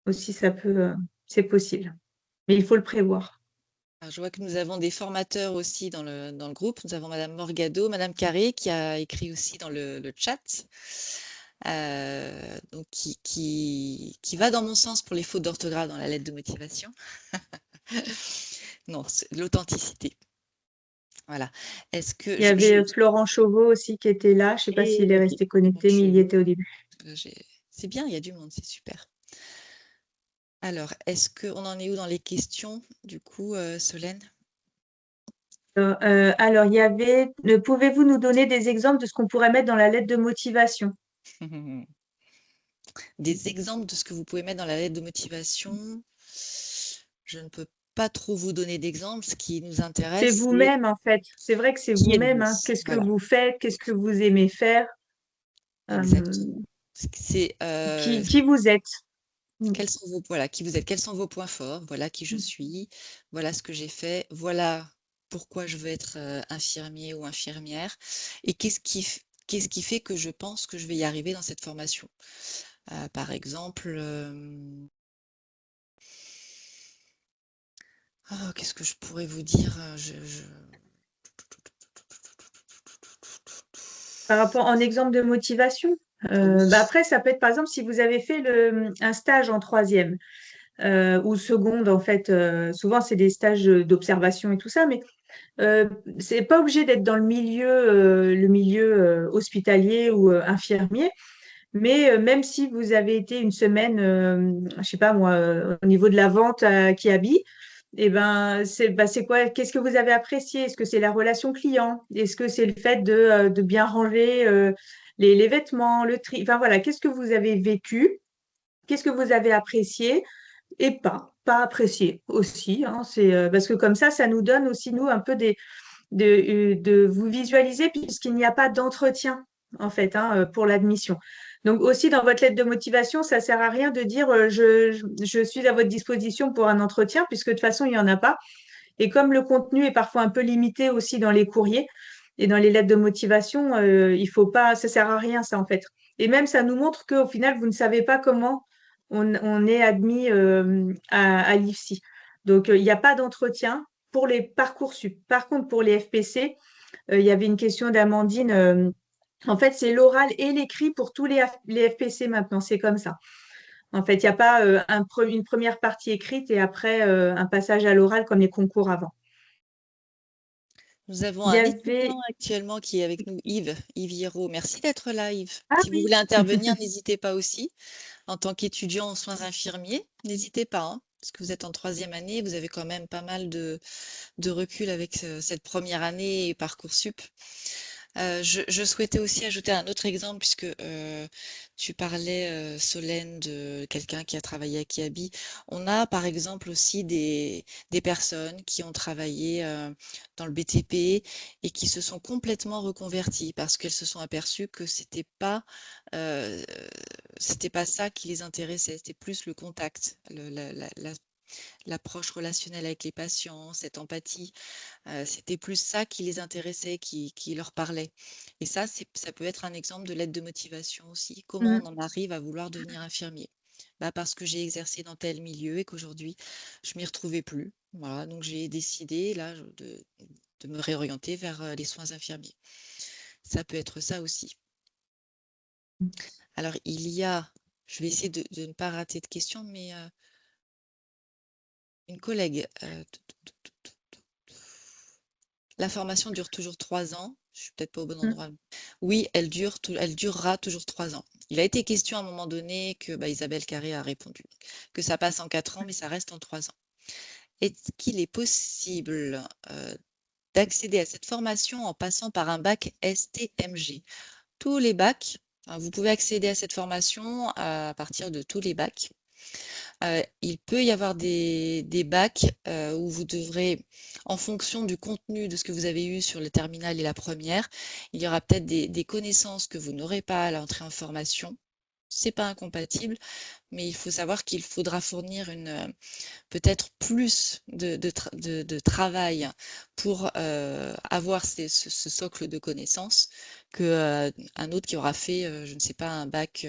Aussi, c'est possible. Mais il faut le prévoir. Alors, je vois que nous avons des formateurs aussi dans le groupe. Nous avons Madame Morgado, Madame Carré qui a écrit aussi dans le chat, donc qui va dans mon sens pour les fautes d'orthographe dans la lettre de motivation. Non, c'est l'authenticité. Voilà. Est-ce que Il y avait Florent Chauveau aussi qui était là. Je ne sais pas s'il est resté connecté, mais il y était au début. C'est bien, il y a du monde, c'est super. Alors, est-ce qu'on en est où dans les questions, du coup, Solène? Alors, il y avait, pouvez-vous nous donner des exemples de ce qu'on pourrait mettre dans la lettre de motivation? Des exemples de ce que vous pouvez mettre dans la lettre de motivation. Je ne peux pas trop vous donner d'exemples. Ce qui nous C'est intéresse, c'est vous-même, en fait. C'est vrai que c'est qui vous-même, êtes-vous? hein. Qu'est-ce que Voilà, vous faites? Qu'est-ce que vous aimez faire? exact. Euh, C'est qui vous êtes? Mm. quels sont voilà, qui vous êtes, quels sont vos points forts, voilà qui je suis, voilà ce que j'ai fait, voilà pourquoi je veux être infirmier ou infirmière, et qu'est-ce qui fait que je pense que je vais y arriver dans cette formation. Par exemple, qu'est-ce que je pourrais vous dire? Par rapport en exemple de motivation. Oui. Après, ça peut être par exemple si vous avez fait un stage en troisième ou seconde, en fait, souvent c'est des stages d'observation et tout ça, mais c'est pas obligé d'être dans le milieu hospitalier ou infirmier. Mais même si vous avez été une semaine, je sais pas moi, au niveau de la vente à Kiabi, eh ben, c'est quoi? Qu'est-ce que vous avez apprécié? Est-ce que c'est la relation client? Est-ce que c'est le fait de bien ranger les vêtements, le tri? Enfin voilà, qu'est-ce que vous avez vécu? Qu'est-ce que vous avez apprécié et pas? pas apprécié aussi, hein. Parce que comme ça nous donne aussi, nous, un peu de vous visualiser, puisqu'il n'y a pas d'entretien, en fait, hein, pour l'admission. Donc aussi, dans votre lettre de motivation, ça sert à rien de dire je suis à votre disposition pour un entretien, puisque de toute façon, il n'y en a pas. Et comme le contenu est parfois un peu limité aussi dans les courriers et dans les lettres de motivation, il faut pas, ça sert à rien, ça, en fait. Et même, ça nous montre qu'au final, vous ne savez pas comment on est admis à l'IFSI. Donc, il n'y a pas d'entretien pour les Parcoursup. Par contre, pour les FPC, il y avait une question d'Amandine. En fait, c'est l'oral et l'écrit pour tous les FPC maintenant. C'est comme ça. En fait, il n'y a pas une première partie écrite et après un passage à l'oral comme les concours avant. Nous avons Il y un avait... étudiant actuellement qui est avec nous, Yves Hierro. Merci d'être là, Yves. Ah Si vous oui, voulez intervenir, n'hésitez pas aussi. En tant qu'étudiant en soins infirmiers, n'hésitez pas, hein, parce que vous êtes en 3e année, vous avez quand même pas mal de recul avec cette première année et Parcoursup. Je souhaitais aussi ajouter un autre exemple puisque tu parlais, Solène, de quelqu'un qui a travaillé à Kiabi. On a par exemple aussi des personnes qui ont travaillé dans le BTP et qui se sont complètement reconverties parce qu'elles se sont aperçues que euh, c'était pas ça qui les intéressait, c'était plus le contact, l'approche relationnelle avec les patients, cette empathie. C'était plus ça qui les intéressait, qui leur parlait. Et ça, ça peut être un exemple de lettre de motivation aussi. Comment on mm, en arrive à vouloir devenir infirmier? Bah parce que j'ai exercé dans tel milieu et qu'aujourd'hui, je m'y retrouvais plus. Voilà, donc j'ai décidé là de me réorienter vers les soins infirmiers. Ça peut être ça aussi. Alors, je vais essayer de ne pas rater de questions, mais une collègue, la formation dure toujours 3 ans. Je suis peut-être pas au bon mm. endroit. Oui, elle durera toujours 3 ans. Il a été question à un moment donné que Isabelle Carré a répondu que ça passe en 4 ans, mais ça reste en 3 ans. Est-ce qu'il est possible d'accéder à cette formation en passant par un bac STMG? Tous les bacs, hein, vous pouvez accéder à cette formation à partir de tous les bacs. Il peut y avoir des bacs où vous devrez, en fonction du contenu de ce que vous avez eu sur le terminal et la première, il y aura peut-être des connaissances que vous n'aurez pas à l'entrée en formation. C'est pas incompatible, mais il faut savoir qu'il faudra fournir peut-être plus de travail pour avoir ce socle de connaissances que un autre qui aura fait, je ne sais pas, un bac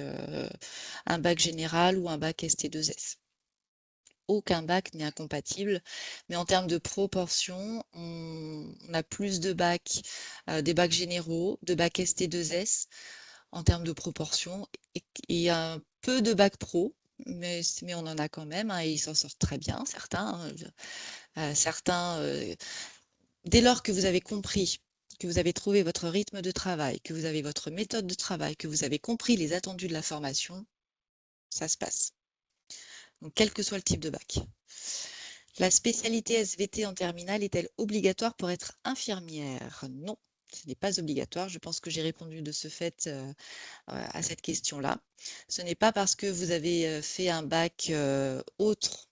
général ou un bac ST2S. Aucun bac n'est incompatible, mais en termes de proportion, on a plus de bacs, des bacs généraux, de bacs ST2S en termes de proportion, et un peu de bacs pro, mais on en a quand même, hein, et ils s'en sortent très bien, certains. Dès lors que vous avez compris, que vous avez trouvé votre rythme de travail, que vous avez votre méthode de travail, que vous avez compris les attendus de la formation, ça se passe. Donc, quel que soit le type de bac. La spécialité SVT en terminale est-elle obligatoire pour être infirmière? Non, ce n'est pas obligatoire. Je pense que j'ai répondu de ce fait à cette question-là. Ce n'est pas parce que vous avez fait un bac autre,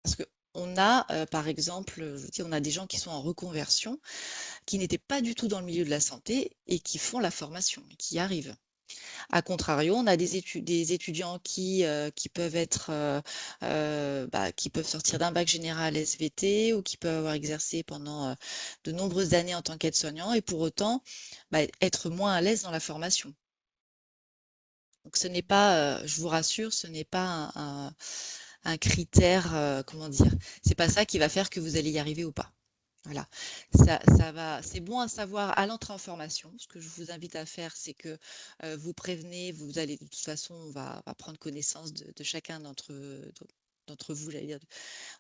parce que on a, par exemple, je vous dis, on a des gens qui sont en reconversion, qui n'étaient pas du tout dans le milieu de la santé et qui font la formation, qui arrivent. A contrario, on a des étudiants qui peuvent être, qui peuvent sortir d'un bac général SVT ou qui peuvent avoir exercé pendant de nombreuses années en tant qu'aide-soignant et pour autant être moins à l'aise dans la formation. Donc ce n'est pas, je vous rassure, ce n'est pas un critère, comment dire, c'est pas ça qui va faire que vous allez y arriver ou pas. Voilà, c'est bon à savoir à l'entrée en formation. Ce que je vous invite à faire, c'est que vous prévenez, vous allez, de toute façon, on va prendre connaissance de chacun d'entre vous, j'allais dire.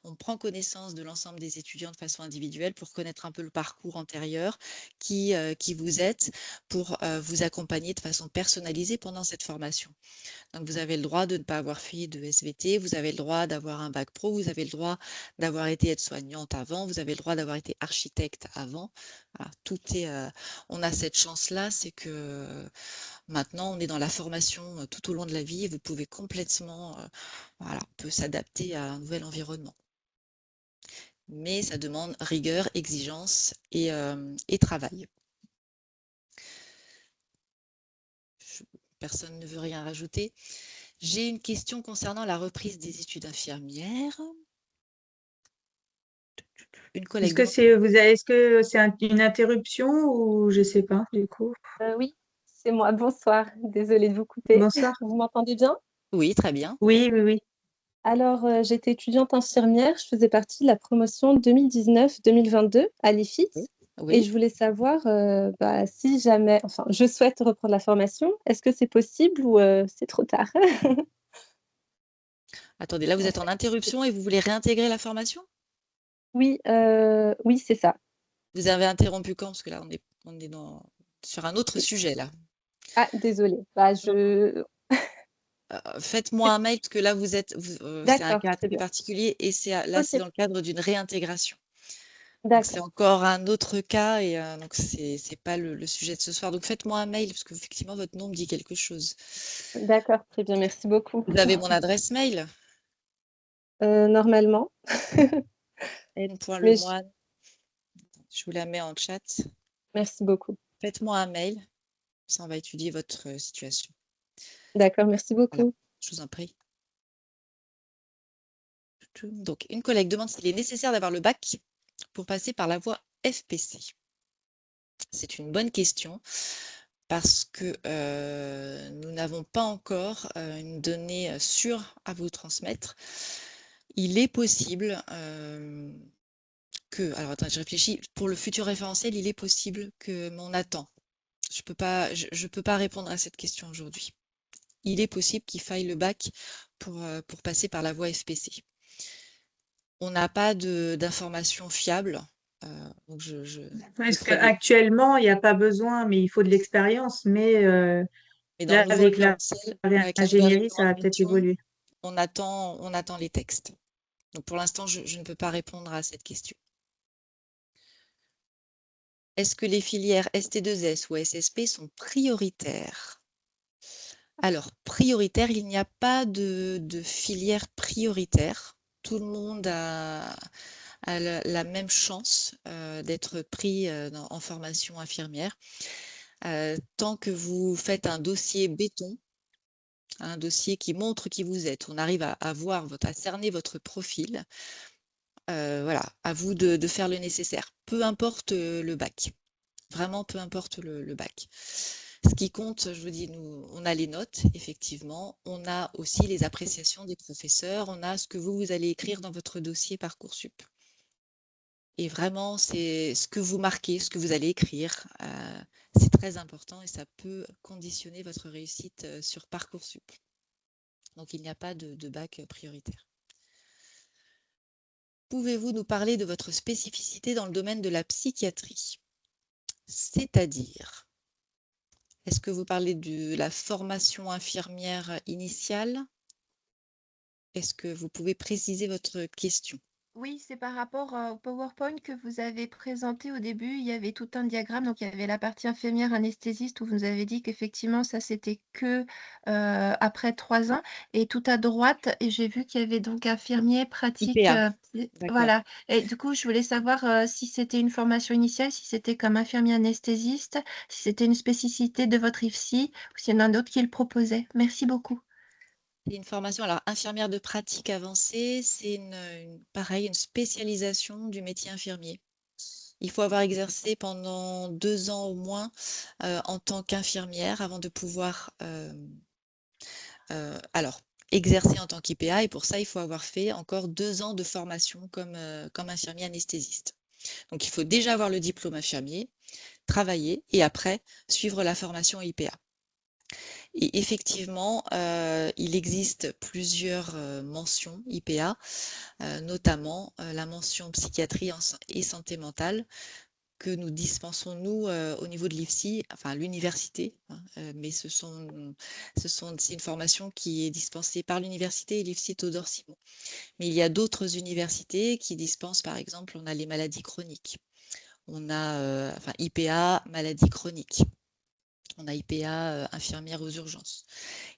On prend connaissance de l'ensemble des étudiants de façon individuelle pour connaître un peu le parcours antérieur, qui vous êtes, pour vous accompagner de façon personnalisée pendant cette formation. Donc, vous avez le droit de ne pas avoir fait de SVT, vous avez le droit d'avoir un bac pro, vous avez le droit d'avoir été aide-soignante avant, vous avez le droit d'avoir été architecte avant. Voilà, on a cette chance-là, c'est que maintenant, on est dans la formation tout au long de la vie et vous pouvez complètement, on peut s'adapter à un nouvel environnement. mais ça demande rigueur, exigence et travail. Personne ne veut rien rajouter. J'ai une question concernant la reprise des études infirmières. Une collègue demande. Est-ce que c'est une interruption ou je sais pas, du coup? Oui, c'est moi. Bonsoir. Désolée de vous couper. Bonsoir. Vous m'entendez bien? Oui, très bien. Oui, oui, oui. Alors, j'étais étudiante infirmière. Je faisais partie de la promotion 2019-2022 à l'IFIT. Oui. Et Oui. je voulais savoir si jamais, enfin, je souhaite reprendre la formation. Est-ce que c'est possible ou c'est trop tard? Attendez, là, vous En êtes en fait, interruption et vous voulez réintégrer la formation? oui, oui, c'est ça. Vous avez interrompu quand? Parce que là, on est sur un autre sujet, là. Ah, désolée. Faites-moi un mail, parce que là, c'est un D'accord, cas très très bien. particulier et là, c'est Ok, dans le cadre d'une réintégration. Donc, c'est d'accord, encore un autre cas et donc, c'est pas le sujet de ce soir. Donc, faites-moi un mail, parce qu'effectivement, votre nom me dit quelque chose. d'accord, très bien. Merci beaucoup. Vous avez mon adresse mail, Normalement, mais n.lemoine. Je vous la mets en chat. merci beaucoup. Faites-moi un mail, ça on va étudier votre situation. D'accord, merci Voilà, beaucoup. je vous en prie. Donc, une collègue demande s'il est nécessaire d'avoir le bac pour passer par la voie FPC. C'est une bonne question parce que nous n'avons pas encore une donnée sûre à vous transmettre. Il est possible alors attends, je réfléchis, pour le futur référentiel, il est possible mais on attend. Je peux pas répondre à cette question aujourd'hui. Il est possible qu'il faille le bac pour passer par la voie FPC. On n'a pas d'informations fiables. Donc Parce me préviens. qu'actuellement, il n'y a pas besoin, mais il faut de l'expérience. Mais dans Là, le nouveau avec la référentiel, avec la nouvelle réingénierie, ça va peut-être réglementation, évoluer. on attend les textes. Donc pour l'instant, je ne peux pas répondre à cette question. Est-ce que les filières ST2S ou SSP sont prioritaires? Alors, prioritaire, il n'y a pas de filière prioritaire. Tout le monde a la même chance d'être pris en formation infirmière. Tant que vous faites un dossier béton, un dossier qui montre qui vous êtes, on arrive à voir, à cerner votre profil. Voilà, à vous de faire le nécessaire. Peu importe le bac. Vraiment, peu importe le bac. Ce qui compte, je vous dis, nous, on a les notes, effectivement. On a aussi les appréciations des professeurs. On a ce que vous allez écrire dans votre dossier Parcoursup. Et vraiment, c'est ce que vous marquez, ce que vous allez écrire. C'est très important et ça peut conditionner votre réussite sur Parcoursup. Donc, il n'y a pas de bac prioritaire. Pouvez-vous nous parler de votre spécificité dans le domaine de la psychiatrie? C'est-à-dire, est-ce que vous parlez de la formation infirmière initiale? Est-ce que vous pouvez préciser votre question? Oui, c'est par rapport au PowerPoint que vous avez présenté au début. Il y avait tout un diagramme. Donc, il y avait la partie infirmière anesthésiste où vous avez dit qu'effectivement, ça, c'était que après 3 ans. Et tout à droite, et j'ai vu qu'il y avait donc infirmier pratique. IPA, d'accord. Voilà. Et du coup, je voulais savoir si c'était une formation initiale, si c'était comme infirmier anesthésiste, si c'était une spécificité de votre IFSI ou s'il y en a d'autres qui le proposaient. Merci beaucoup. C'est une formation, alors infirmière de pratique avancée, c'est pareil, une spécialisation du métier infirmier. Il faut avoir exercé pendant 2 ans au moins en tant qu'infirmière avant de pouvoir exercer en tant qu'IPA. Et pour ça, il faut avoir fait encore 2 ans de formation comme infirmier anesthésiste. Donc, il faut déjà avoir le diplôme infirmier, travailler et après suivre la formation IPA. Et effectivement, il existe plusieurs mentions IPA, notamment la mention psychiatrie et santé mentale que nous dispensons, nous, au niveau de l'IFSI, enfin l'université, hein, mais c'est une formation qui est dispensée par l'université et l'IFSI Thodor-Simon. Mais il y a d'autres universités qui dispensent, par exemple, on a les maladies chroniques. On a IPA, maladies chroniques. On a IPA, infirmière aux urgences.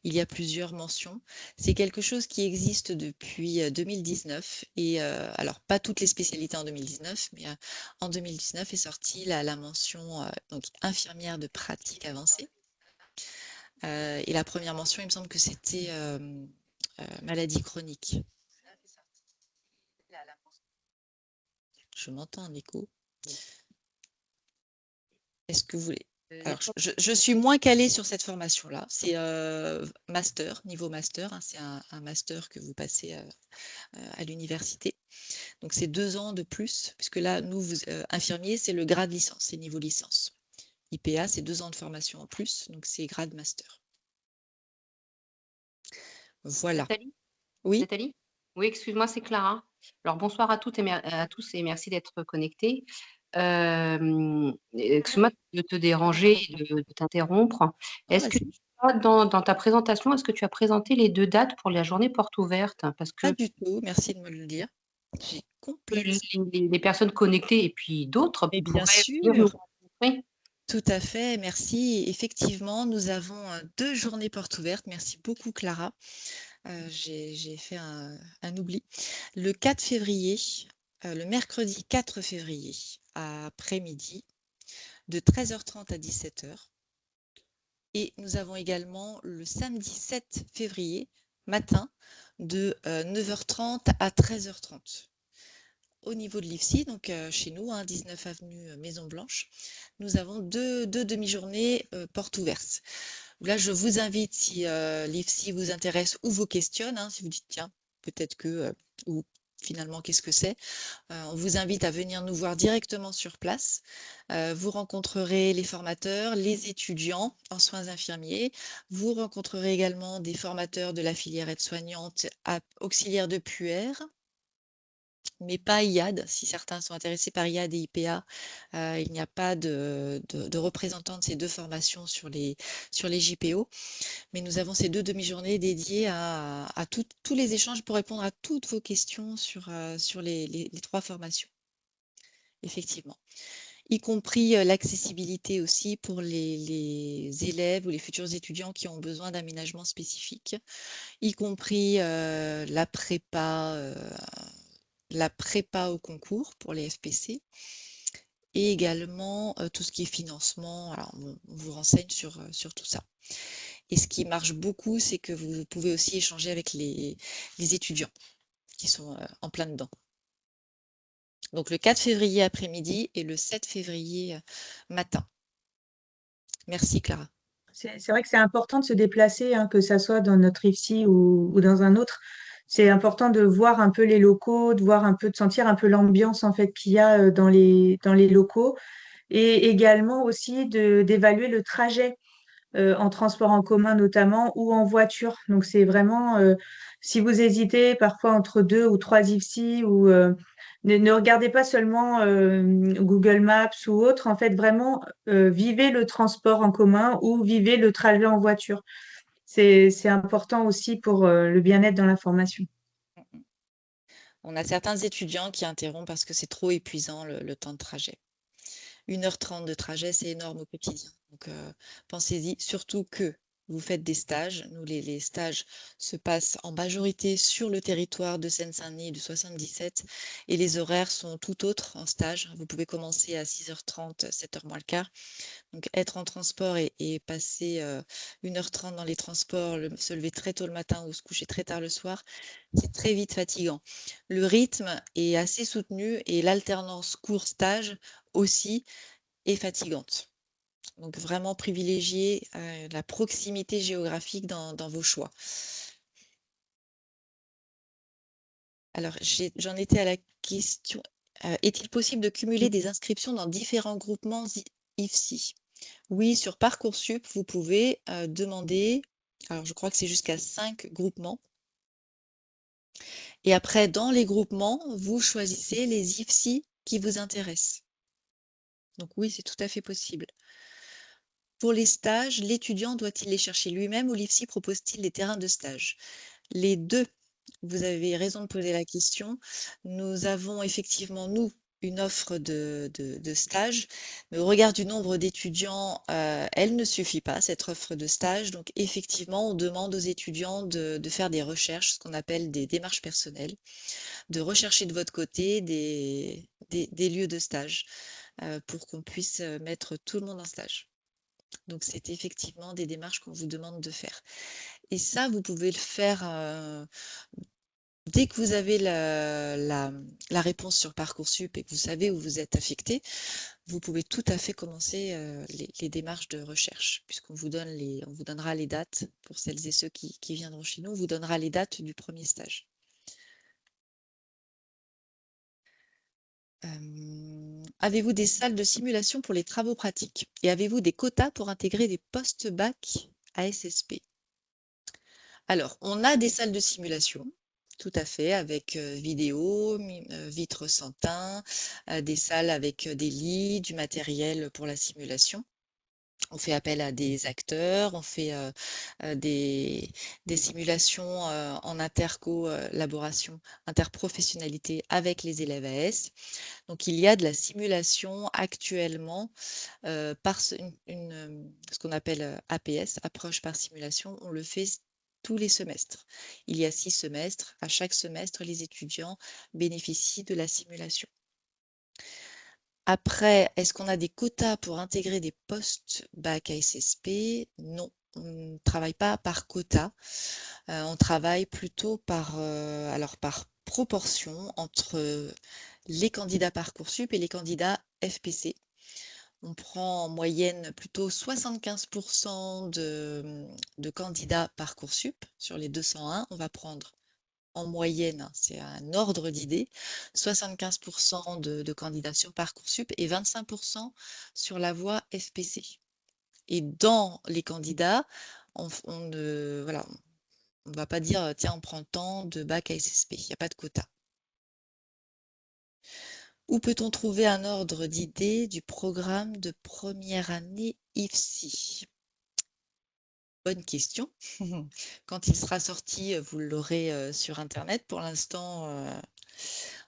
Il y a plusieurs mentions. C'est quelque chose qui existe depuis 2019. Et alors, pas toutes les spécialités en 2019, mais en 2019 est sortie la mention donc infirmière de pratique avancée. Et la première mention, il me semble que c'était maladie chronique. Je m'entends en écho. Est-ce que vous voulez... Alors, je suis moins calée sur cette formation-là. C'est master, niveau master. Hein, c'est un master que vous passez à l'université. Donc, c'est 2 ans de plus, puisque là, nous, infirmiers, c'est le grade licence, c'est niveau licence. IPA, c'est 2 ans de formation en plus, donc c'est grade master. Voilà. Nathalie? Oui, Nathalie? Oui, excuse-moi, c'est Clara. Alors, bonsoir à toutes et à tous et merci d'être connectés. Excuse-moi de te déranger et de t'interrompre. non, Est-ce que vas-y. dans ta présentation, est-ce que tu as présenté les 2 dates pour la journée porte ouverte? Parce Pas que du tout, merci de me le dire. J'ai complètement... les personnes connectées et puis d'autres Mais bien pourraient venir nous sûr, rencontrer. tout à fait, merci. Effectivement, nous avons 2 journées portes ouvertes. Merci beaucoup, Clara. J'ai fait un oubli. Le 4 février, le mercredi 4 février, après-midi, de 13h30 à 17h. Et nous avons également le samedi 7 février, matin, de 9h30 à 13h30. Au niveau de l'IFSI, donc chez nous, 19 avenue Maison Blanche, nous avons deux demi-journées portes ouvertes. Là, je vous invite, si l'IFSI vous intéresse ou vous questionne, si vous dites, tiens, peut-être que, ou finalement, qu'est-ce que c'est? On vous invite à venir nous voir directement sur place. Vous rencontrerez les formateurs, les étudiants en soins infirmiers. Vous rencontrerez également des formateurs de la filière aide-soignante auxiliaire de puère, mais pas IAD. Si certains sont intéressés par IAD et IPA, il n'y a pas de représentants de ces 2 formations sur les JPO. Mais nous avons ces 2 demi-journées dédiées à tous les échanges pour répondre à toutes vos questions sur les 3 formations. Effectivement. Y compris l'accessibilité aussi pour les élèves ou les futurs étudiants qui ont besoin d'aménagements spécifiques, y compris la prépa au concours pour les FPC et également tout ce qui est financement. Alors, on vous renseigne sur tout ça. Et ce qui marche beaucoup, c'est que vous pouvez aussi échanger avec les étudiants qui sont en plein dedans. Donc, le 4 février après-midi et le 7 février matin. Merci, Clara. C'est vrai que c'est important de se déplacer, que ça soit dans notre IFSI ou dans un autre. C'est important de voir un peu les locaux, de sentir un peu l'ambiance en fait qu'il y a dans les locaux, et également aussi d'évaluer le trajet en transport en commun notamment ou en voiture. Donc c'est vraiment, si vous hésitez parfois entre 2 ou 3 IFSI, ou ne regardez pas seulement Google Maps ou autre, en fait vraiment vivez le transport en commun ou vivez le trajet en voiture. C'est important aussi pour le bien-être dans la formation. On a certains étudiants qui interrompent parce que c'est trop épuisant le temps de trajet. 1h30 de trajet, c'est énorme au quotidien. Donc, pensez-y, surtout que vous faites des stages. Nous, les stages se passent en majorité sur le territoire de Seine-Saint-Denis du 77 et les horaires sont tout autres en stage. Vous pouvez commencer à 6h30, 7h moins le quart. Donc, être en transport et passer 1h30 dans les transports, se lever très tôt le matin ou se coucher très tard le soir, c'est très vite fatigant. Le rythme est assez soutenu et l'alternance cours-stage aussi est fatigante. Donc, vraiment privilégier la proximité géographique dans vos choix. Alors, j'en étais à la question, est-il possible de cumuler des inscriptions dans différents groupements IFSI? Oui, sur Parcoursup, vous pouvez demander, alors je crois que c'est jusqu'à 5 groupements. Et après, dans les groupements, vous choisissez les IFSI qui vous intéressent. Donc oui, c'est tout à fait possible. Pour les stages, l'étudiant doit-il les chercher lui-même ou l'IFSI propose-t-il des terrains de stage? Les deux. Vous avez raison de poser la question. Nous avons effectivement, nous, une offre de stage, mais au regard du nombre d'étudiants, elle ne suffit pas, cette offre de stage. Donc effectivement, on demande aux étudiants de faire des recherches, ce qu'on appelle des démarches personnelles, de rechercher de votre côté des lieux de stage pour qu'on puisse mettre tout le monde en stage. Donc c'est effectivement des démarches qu'on vous demande de faire. Et ça, vous pouvez le faire dès que vous avez la réponse sur Parcoursup et que vous savez où vous êtes affecté, vous pouvez tout à fait commencer les démarches de recherche, puisqu'on vous donnera les dates pour celles et ceux qui viendront chez nous, on vous donnera les dates du premier stage. Avez-vous des salles de simulation pour les travaux pratiques? Et avez-vous des quotas pour intégrer des post-bac à SSP? Alors, on a des salles de simulation, tout à fait, avec vidéo, vitres sans teint, des salles avec des lits, du matériel pour la simulation. On fait appel à des acteurs, on fait des simulations en intercollaboration, interprofessionnalité avec les élèves AS. Donc, il y a de la simulation actuellement par ce qu'on appelle APS, approche par simulation. On le fait tous les semestres. Il y a 6 semestres. À chaque semestre, les étudiants bénéficient de la simulation. Après, est-ce qu'on a des quotas pour intégrer des postes bac à SSP? Non, on ne travaille pas par quota. On travaille plutôt par proportion entre les candidats Parcoursup et les candidats FPC. On prend en moyenne plutôt 75% de candidats Parcoursup sur les 201. On va prendre en moyenne, c'est un ordre d'idée, 75% de candidatures sur Parcoursup et 25% sur la voie FPC. Et dans les candidats, on ne va pas dire tiens, on prend tant de bac à SSP, il n'y a pas de quota. Où peut-on trouver un ordre d'idée du programme de première année IFSI? Bonne question. Quand il sera sorti, vous l'aurez sur Internet. Pour l'instant,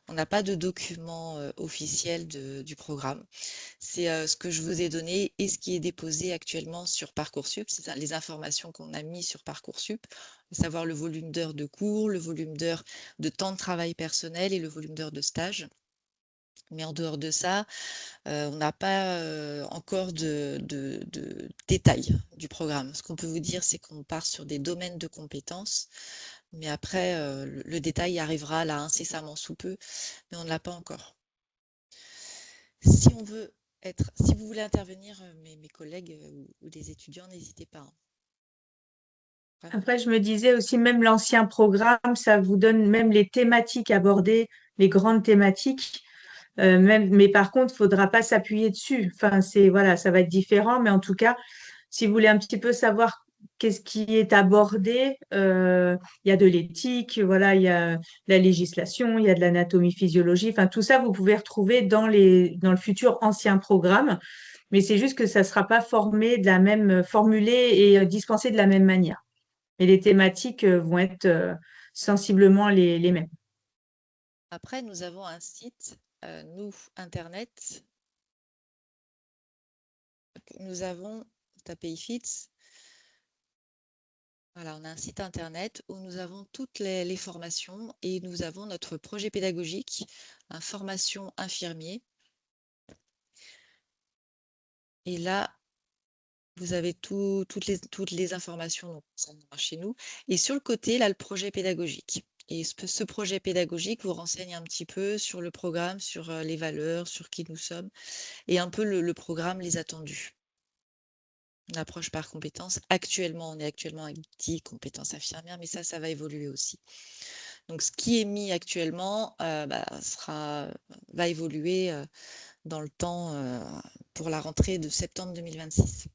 on n'a pas de document officiel du programme. C'est ce que je vous ai donné et ce qui est déposé actuellement sur Parcoursup. C'est les informations qu'on a mis sur Parcoursup, à savoir le volume d'heures de cours, le volume d'heures de temps de travail personnel et le volume d'heures de stage. Mais en dehors de ça, on n'a pas encore de détails du programme. Ce qu'on peut vous dire, c'est qu'on part sur des domaines de compétences, mais après, le détail arrivera là incessamment sous peu, mais on ne l'a pas encore. Si vous voulez intervenir, mes collègues ou des étudiants, n'hésitez pas. Après, je me disais aussi, même l'ancien programme, ça vous donne même les thématiques abordées, les grandes thématiques. Mais par contre, il faudra pas s'appuyer dessus. Enfin, voilà, ça va être différent, mais en tout cas, si vous voulez un petit peu savoir qu'est-ce qui est abordé, il y a de l'éthique, voilà, il y a la législation, il y a de l'anatomie physiologie. Enfin, tout ça, vous pouvez retrouver dans le futur ancien programme. Mais c'est juste que ça ne sera pas formulé et dispensé de la même manière. Et les thématiques vont être sensiblement les mêmes. Après, nous avons un site, Internet. Nous avons, tapé IFITS. Voilà, on a un site Internet où nous avons toutes les formations et nous avons notre projet pédagogique, formation infirmier. Et là, vous avez toutes les informations chez nous. Et sur le côté, là, le projet pédagogique. Et ce projet pédagogique vous renseigne un petit peu sur le programme, sur les valeurs, sur qui nous sommes, et un peu le programme, les attendus. Une approche par compétences. On est actuellement avec 10 compétences infirmières, mais ça va évoluer aussi. Donc, ce qui est mis actuellement va évoluer dans le temps pour la rentrée de septembre 2026.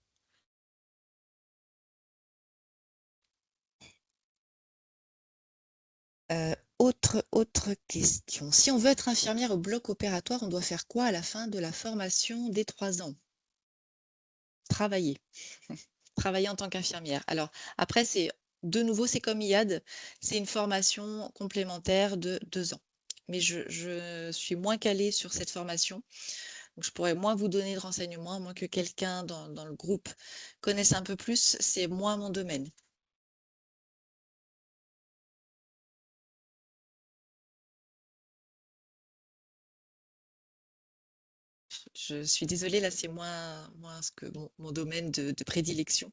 Autre question. Si on veut être infirmière au bloc opératoire, on doit faire quoi à la fin de la formation des 3 ans? Travailler. Travailler en tant qu'infirmière. Alors, après, de nouveau, c'est comme IAD, c'est une formation complémentaire de 2 ans. mais je suis moins calée sur cette formation. Donc, je pourrais moins vous donner de renseignements, à moins que quelqu'un dans le groupe connaisse un peu plus. C'est moins mon domaine. Je suis désolée, là, c'est moins ce que mon domaine de prédilection.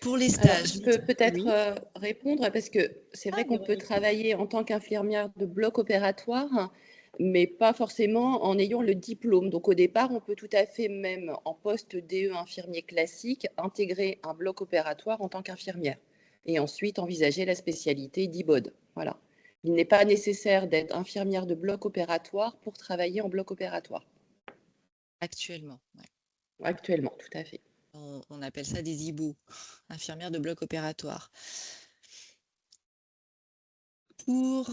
Pour les Alors, stages, je peux peut-être oui. répondre parce que c'est vrai qu'on peut Véronique. travailler en tant qu'infirmière de bloc opératoire, mais pas forcément en ayant le diplôme. Donc, au départ, on peut tout à fait, même en poste DE infirmier classique, intégrer un bloc opératoire en tant qu'infirmière et ensuite envisager la spécialité d'IBOD. Voilà. Il n'est pas nécessaire d'être infirmière de bloc opératoire pour travailler en bloc opératoire. Actuellement, ouais. Actuellement, tout à fait. On appelle ça des IBO, infirmières de bloc opératoire. Pour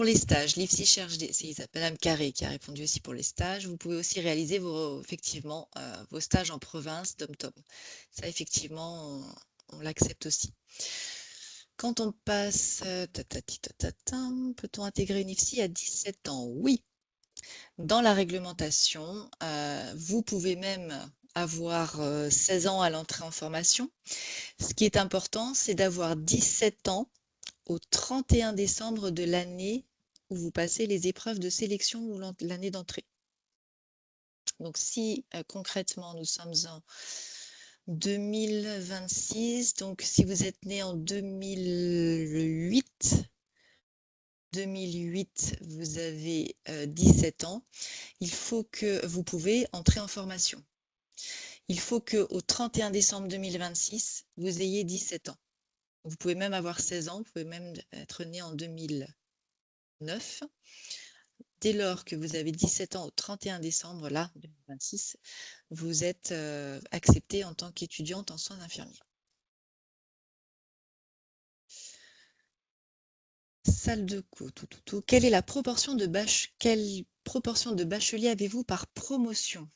les stages, l'IFSI cherche c'est Madame Carré qui a répondu aussi pour les stages. Vous pouvez aussi réaliser effectivement vos stages en province, dom-tom. Ça, effectivement, on l'accepte aussi. Quand on passe, peut-on intégrer une IFSI à 17 ans? Oui. Dans la réglementation, vous pouvez même avoir 16 ans à l'entrée en formation. Ce qui est important, c'est d'avoir 17 ans au 31 décembre de l'année où vous passez les épreuves de sélection ou l'année d'entrée. Donc si concrètement nous sommes en 2026, donc si vous êtes né en 2008, vous avez 17 ans, il faut que vous pouvez entrer en formation. Il faut qu'au 31 décembre 2026, vous ayez 17 ans. Vous pouvez même avoir 16 ans, vous pouvez même être né en 2009. Dès lors que vous avez 17 ans au 31 décembre, là, 2026, vous êtes accepté en tant qu'étudiante en soins infirmiers. Salle de cours, Quelle est la proportion de bacheliers avez-vous par promotion?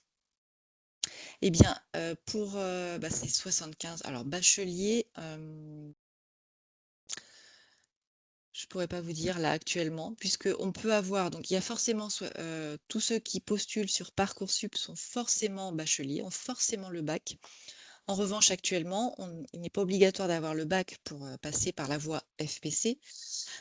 Eh bien, c'est 75. Alors, bachelier, je ne pourrais pas vous dire là actuellement, puisqu'on peut avoir, donc il y a forcément, tous ceux qui postulent sur Parcoursup sont forcément bacheliers, ont forcément le bac. En revanche, actuellement, il n'est pas obligatoire d'avoir le bac pour passer par la voie FPC,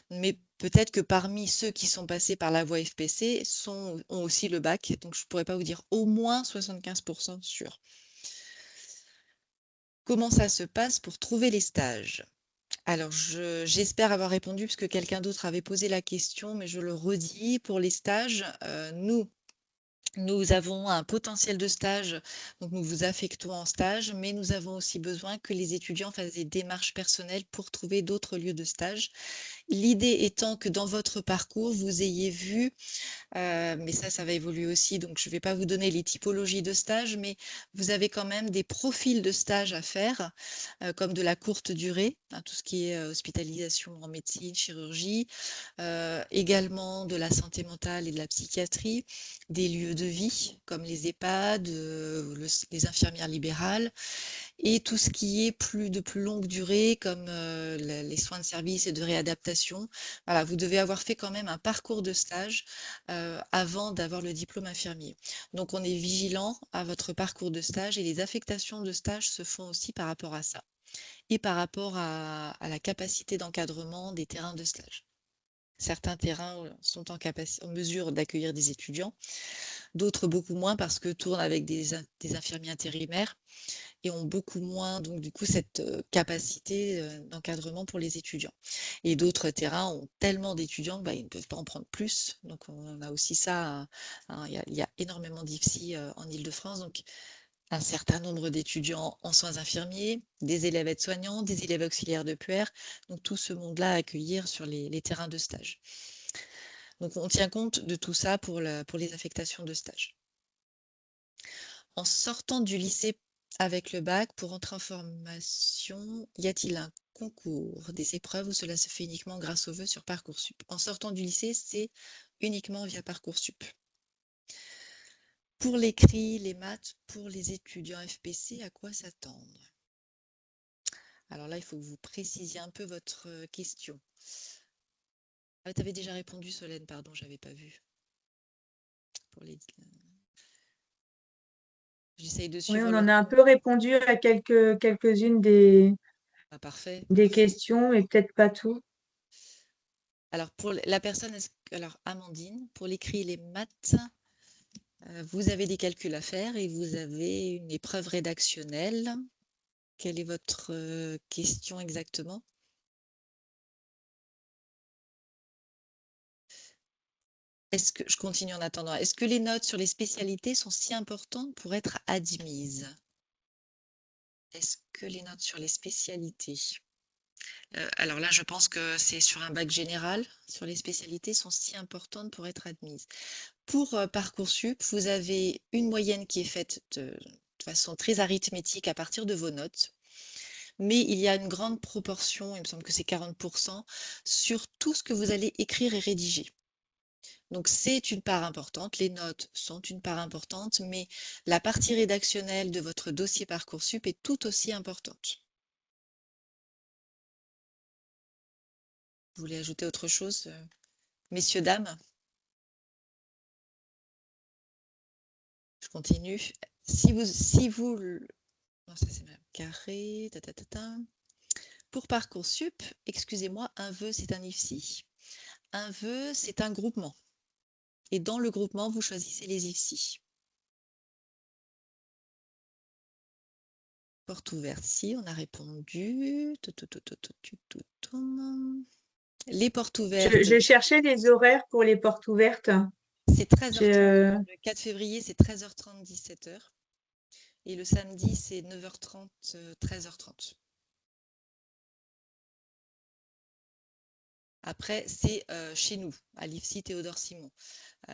mais peut-être que parmi ceux qui sont passés par la voie FPC ont aussi le bac, donc je ne pourrais pas vous dire au moins 75% sûr. Comment ça se passe pour trouver les stages? Alors, j'espère avoir répondu parce que quelqu'un d'autre avait posé la question, mais je le redis, pour les stages, nous avons un potentiel de stage, donc nous vous affectons en stage, mais nous avons aussi besoin que les étudiants fassent des démarches personnelles pour trouver d'autres lieux de stage. L'idée étant que dans votre parcours, vous ayez vu, mais ça va évoluer aussi, donc je ne vais pas vous donner les typologies de stage, mais vous avez quand même des profils de stage à faire, comme de la courte durée, hein, tout ce qui est hospitalisation en médecine, chirurgie, également de la santé mentale et de la psychiatrie, des lieux de vie comme les EHPAD, les infirmières libérales, et tout ce qui est de plus longue durée comme les soins de service et de réadaptation. Voilà, vous devez avoir fait quand même un parcours de stage avant d'avoir le diplôme infirmier. Donc on est vigilant à votre parcours de stage et les affectations de stage se font aussi par rapport à ça et par rapport à la capacité d'encadrement des terrains de stage. Certains terrains sont en mesure d'accueillir des étudiants, d'autres beaucoup moins parce que tournent avec des infirmiers intérimaires et ont beaucoup moins, donc du coup, cette capacité d'encadrement pour les étudiants. Et d'autres terrains ont tellement d'étudiants qu'ils ne peuvent pas en prendre plus. Donc on a aussi ça, hein, il y a énormément d'IFSI en Île-de-France, donc un certain nombre d'étudiants en soins infirmiers, des élèves aides-soignants, des élèves auxiliaires de puer, donc tout ce monde-là à accueillir sur les terrains de stage. Donc on tient compte de tout ça pour les affectations de stage. En sortant du lycée avec le bac, pour entrer en formation, y a-t-il un concours, des épreuves ou cela se fait uniquement grâce aux vœux sur Parcoursup? En sortant du lycée, c'est uniquement via Parcoursup. Pour l'écrit, les maths, pour les étudiants FPC, à quoi s'attendre? Alors là, il faut que vous précisiez un peu votre question. Ah, tu avais déjà répondu, Solène, pardon, j'avais pas vu. Pour les... J'essaye de Oui, suivre on le en a un cours. peu répondu à quelques-unes Ah, parfait. des questions, et peut-être pas tout. Alors, pour la personne, alors Amandine, pour l'écrit et les maths, vous avez des calculs à faire et vous avez une épreuve rédactionnelle. Quelle est votre question exactement? Est-ce que, je continue en attendant, est-ce que les notes sur les spécialités sont si importantes pour être admises? Est-ce que les notes sur les spécialités? Alors là, je pense que c'est sur un bac général, sur les spécialités sont si importantes pour être admises. Pour Parcoursup, vous avez une moyenne qui est faite de façon très arithmétique à partir de vos notes. Mais il y a une grande proportion, il me semble que c'est 40%, sur tout ce que vous allez écrire et rédiger. Donc c'est une part importante, les notes sont une part importante, mais la partie rédactionnelle de votre dossier Parcoursup est tout aussi importante. Vous voulez ajouter autre chose, messieurs, dames? Je continue. Si vous, non, ça c'est même carré, Pour Parcoursup, excusez-moi, un vœu c'est un IFSI. Un vœu c'est un groupement. Et dans le groupement, vous choisissez les IFSI. Porte ouverte, si, on a répondu. Les portes ouvertes, J'ai cherché les horaires pour les portes ouvertes. c'est 13h30. Je- Le 4 février, c'est 13h30, 17h. Et le samedi, c'est 9h30, 13h30. Après, c'est chez nous, à l'IFSI Théodore Simon,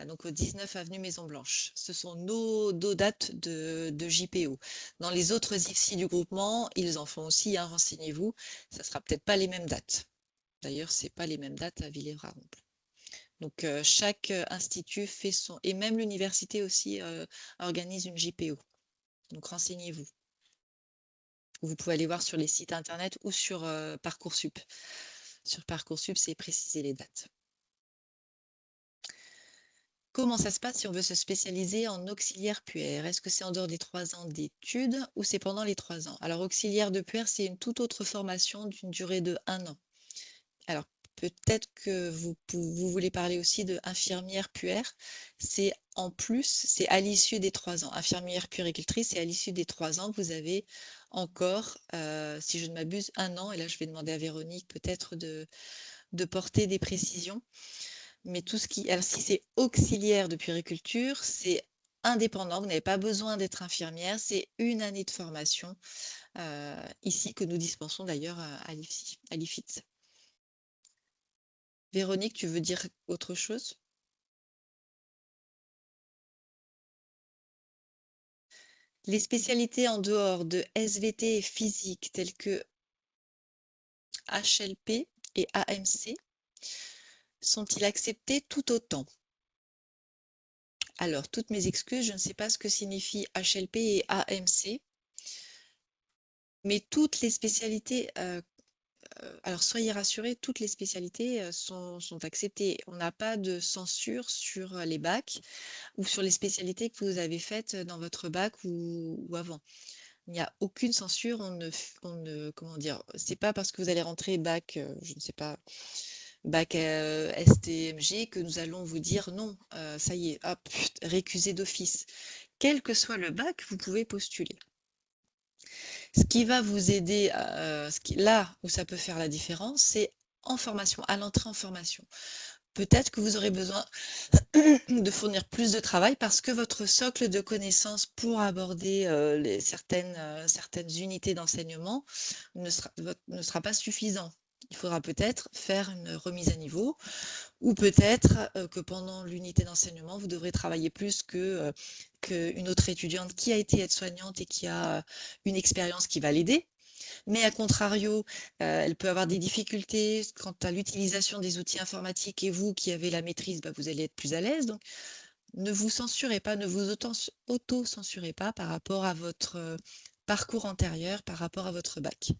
donc au 19 avenue Maison Blanche. Ce sont nos dates de JPO. Dans les autres IFSI du groupement, ils en font aussi, hein, renseignez-vous. Ça ne sera peut-être pas les mêmes dates. D'ailleurs, ce n'est pas les mêmes dates à Villers-Varomple. Donc, chaque institut fait son... Et même l'université aussi organise une JPO. Donc, renseignez-vous. Vous pouvez aller voir sur les sites internet ou sur Parcoursup. Sur Parcoursup, c'est préciser les dates. Comment ça se passe si on veut se spécialiser en auxiliaire puère? Est-ce que c'est en dehors des 3 ans d'études ou c'est pendant les 3 ans? Alors, auxiliaire de puère, c'est une toute autre formation d'une durée de 1 an. Alors, peut-être que vous voulez parler aussi de infirmière puère. C'est en plus, c'est à l'issue des 3 ans. Infirmière puéricultrice, c'est à l'issue des 3 ans. Vous avez encore, si je ne m'abuse, 1 an. Et là, je vais demander à Véronique peut-être de porter des précisions. Mais tout ce qui, alors si c'est auxiliaire de puériculture, c'est indépendant. Vous n'avez pas besoin d'être infirmière. C'est une année de formation ici que nous dispensons d'ailleurs à l'IFITS. Véronique, tu veux dire autre chose? Les spécialités en dehors de SVT et physique telles que HLP et AMC sont-ils acceptés tout autant? Alors, toutes mes excuses, je ne sais pas ce que signifie HLP et AMC, mais toutes les spécialités, alors soyez rassurés, toutes les spécialités sont acceptées. On n'a pas de censure sur les bacs ou sur les spécialités que vous avez faites dans votre bac ou avant. Il n'y a aucune censure, comment dire, c'est pas parce que vous allez rentrer bac, je ne sais pas, bac STMG que nous allons vous dire non, ça y est, hop, récusé d'office. Quel que soit le bac, vous pouvez postuler. Ce qui va vous aider, là où ça peut faire la différence, c'est en formation, à l'entrée en formation. Peut-être que vous aurez besoin de fournir plus de travail parce que votre socle de connaissances pour aborder certaines unités d'enseignement ne sera pas suffisant. Il faudra peut-être faire une remise à niveau ou peut-être que pendant l'unité d'enseignement, vous devrez travailler plus qu'une autre étudiante qui a été aide-soignante et qui a une expérience qui va l'aider. Mais à contrario, elle peut avoir des difficultés quant à l'utilisation des outils informatiques et vous qui avez la maîtrise, vous allez être plus à l'aise. Donc, ne vous censurez pas, ne vous auto-censurez pas par rapport à votre parcours antérieur, par rapport à votre bac.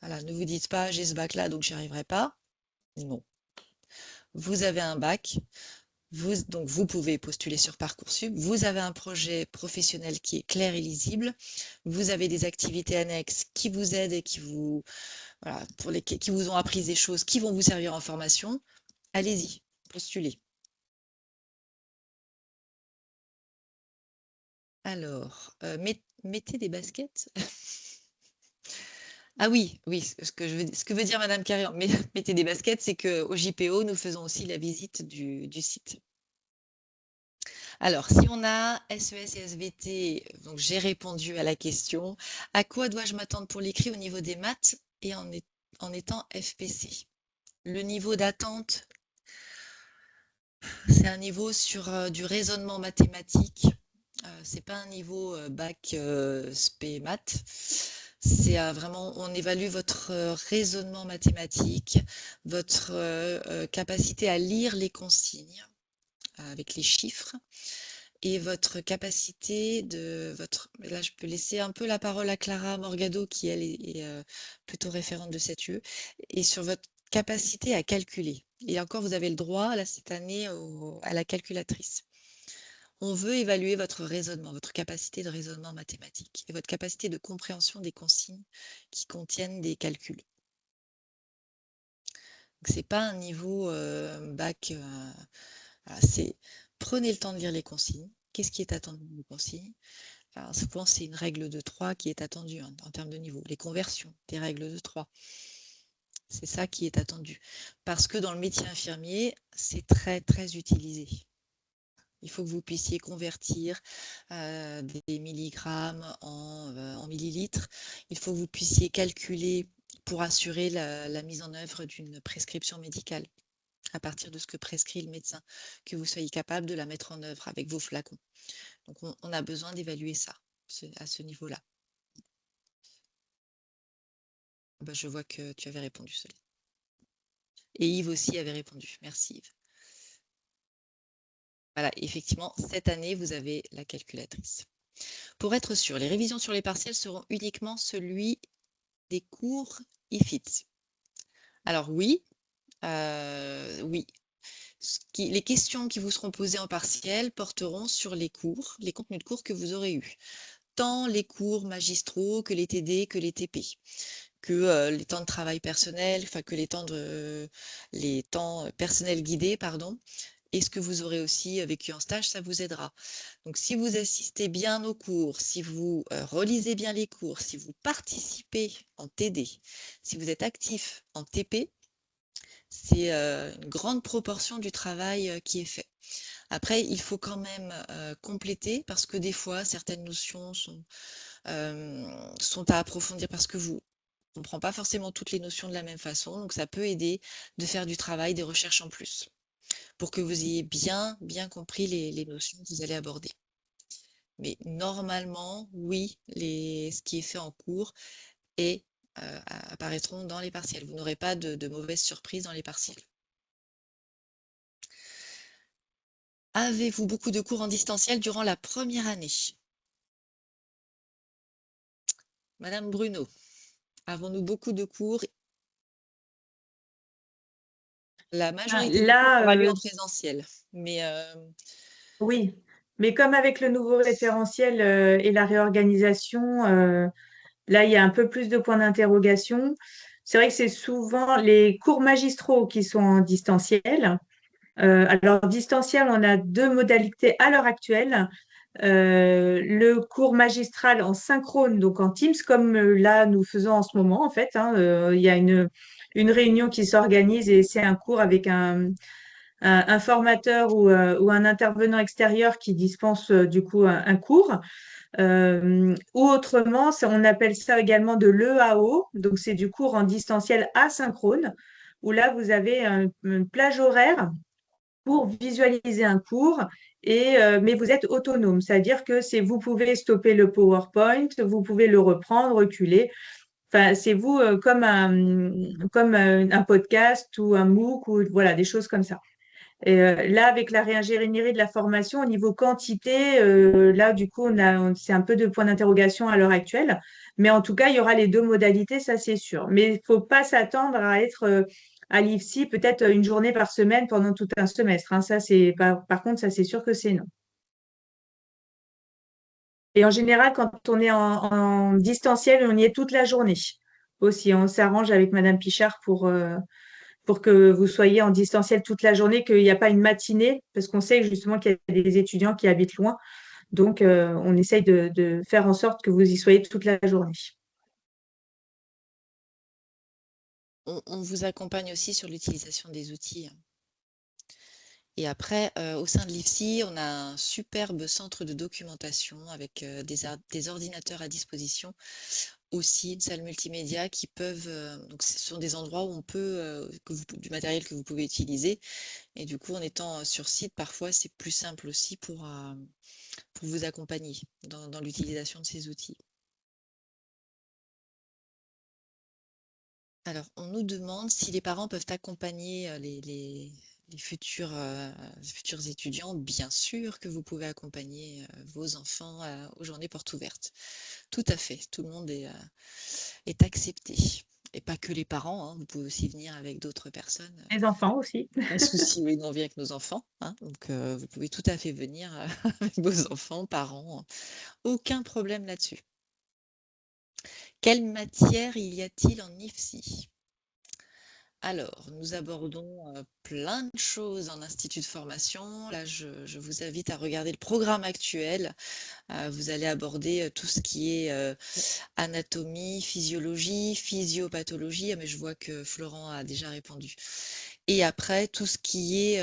Voilà, ne vous dites pas j'ai ce bac-là donc j'y arriverai pas. Non. vous avez un bac, donc vous pouvez postuler sur Parcoursup, vous avez un projet professionnel qui est clair et lisible, vous avez des activités annexes qui vous aident et qui vous, voilà, qui vous ont appris des choses qui vont vous servir en formation. Allez-y, postulez. Alors, mettez des baskets. Ah oui, oui, ce que veut dire Madame Carrier, mettez des baskets, c'est qu'au JPO, nous faisons aussi la visite du site. Alors, si on a SES et SVT, donc j'ai répondu à la question. À quoi dois-je m'attendre pour l'écrit au niveau des maths et en étant FPC? Le niveau d'attente, c'est un niveau sur du raisonnement mathématique. C'est pas un niveau bac spé maths. C'est vraiment, on évalue votre raisonnement mathématique, votre capacité à lire les consignes avec les chiffres et votre capacité là je peux laisser un peu la parole à Clara Morgado qui elle est plutôt référente de cette UE, et sur votre capacité à calculer. Et encore, vous avez le droit là cette année à la calculatrice. On veut évaluer votre raisonnement, votre capacité de raisonnement mathématique et votre capacité de compréhension des consignes qui contiennent des calculs. C'est pas un niveau bac. Voilà, prenez le temps de lire les consignes. Qu'est-ce qui est attendu des consignes? Alors, souvent, c'est une règle de 3 qui est attendue en termes de niveau. Les conversions, des règles de 3. C'est ça qui est attendu. Parce que dans le métier infirmier, c'est très, très utilisé. Il faut que vous puissiez convertir des milligrammes en millilitres. Il faut que vous puissiez calculer pour assurer la mise en œuvre d'une prescription médicale à partir de ce que prescrit le médecin, que vous soyez capable de la mettre en œuvre avec vos flacons. Donc, on a besoin d'évaluer ça à ce niveau-là. Ben, je vois que tu avais répondu, Solène. Et Yves aussi avait répondu. Merci, Yves. Voilà, effectivement, cette année, vous avez la calculatrice. Pour être sûr, les révisions sur les partiels seront uniquement celui des cours IFIT. Alors oui, oui. Les questions qui vous seront posées en partiel porteront sur les cours, les contenus de cours que vous aurez eus. Tant les cours magistraux que les TD, que les TP, que les temps de travail personnel, enfin que les temps personnels guidés, pardon. Et ce que vous aurez aussi vécu en stage, ça vous aidera. Donc, si vous assistez bien aux cours, si vous relisez bien les cours, si vous participez en TD, si vous êtes actif en TP, c'est une grande proportion du travail qui est fait. Après, il faut quand même compléter parce que des fois, certaines notions sont à approfondir parce que vous ne comprenez pas forcément toutes les notions de la même façon. Donc, ça peut aider de faire du travail, des recherches en plus pour que vous ayez bien compris les notions que vous allez aborder. Mais normalement, oui, ce qui est fait en cours apparaîtront dans les partiels. Vous n'aurez pas de mauvaises surprises dans les partiels. Avez-vous beaucoup de cours en distanciel durant la première année? Madame Bruno, avons-nous beaucoup de cours? La majorité des cours aura lieu en présentiel, mais oui, mais comme avec le nouveau référentiel et la réorganisation, là, il y a un peu plus de points d'interrogation. C'est vrai que c'est souvent les cours magistraux qui sont en distanciel. Alors, distanciel, on a deux modalités à l'heure actuelle. Le cours magistral en synchrone, donc en Teams, comme là nous faisons en ce moment, en fait. Il y a une réunion qui s'organise et c'est un cours avec un formateur ou un intervenant extérieur qui dispense du coup un cours. Ou autrement, on appelle ça également de l'EAO, donc c'est du cours en distanciel asynchrone, où là vous avez une plage horaire pour visualiser un cours, mais vous êtes autonome, c'est-à-dire que vous pouvez stopper le PowerPoint, vous pouvez le reprendre, reculer. Enfin, c'est vous comme un podcast ou un MOOC ou voilà, des choses comme ça. Et là, avec la réingénierie de la formation, au niveau quantité, là, du coup, c'est un peu de point d'interrogation à l'heure actuelle. Mais en tout cas, il y aura les deux modalités, ça c'est sûr. Mais il ne faut pas s'attendre à être À l'IFSI, peut-être une journée par semaine pendant tout un semestre, hein. Ça, par contre, ça, c'est sûr que c'est non. Et en général, quand on est en distanciel, on y est toute la journée aussi. On s'arrange avec Madame Pichard pour que vous soyez en distanciel toute la journée, qu'il n'y a pas une matinée, parce qu'on sait justement qu'il y a des étudiants qui habitent loin. Donc, on essaye de faire en sorte que vous y soyez toute la journée. On vous accompagne aussi sur l'utilisation des outils. Et après, au sein de l'IFSI, on a un superbe centre de documentation avec des ordinateurs à disposition, aussi une salle multimédia qui peuvent. Donc, ce sont des endroits où on peut, du matériel que vous pouvez utiliser. Et du coup, en étant sur site, parfois, c'est plus simple aussi pour vous accompagner dans l'utilisation de ces outils. Alors, on nous demande si les parents peuvent accompagner les futurs étudiants. Bien sûr que vous pouvez accompagner vos enfants aux journées portes ouvertes. Tout à fait, tout le monde est accepté. Et pas que les parents, hein, vous pouvez aussi venir avec d'autres personnes. Les enfants aussi. Pas de souci, oui, nous on vient avec nos enfants, hein, donc vous pouvez tout à fait venir avec vos enfants, parents, aucun problème là-dessus. Quelle matière y a-t-il en IFSI? Alors, nous abordons plein de choses en institut de formation. Là, je vous invite à regarder le programme actuel. Vous allez aborder tout ce qui est anatomie, physiologie, physiopathologie. Ah, mais je vois que Florent a déjà répondu. Et après, tout ce qui est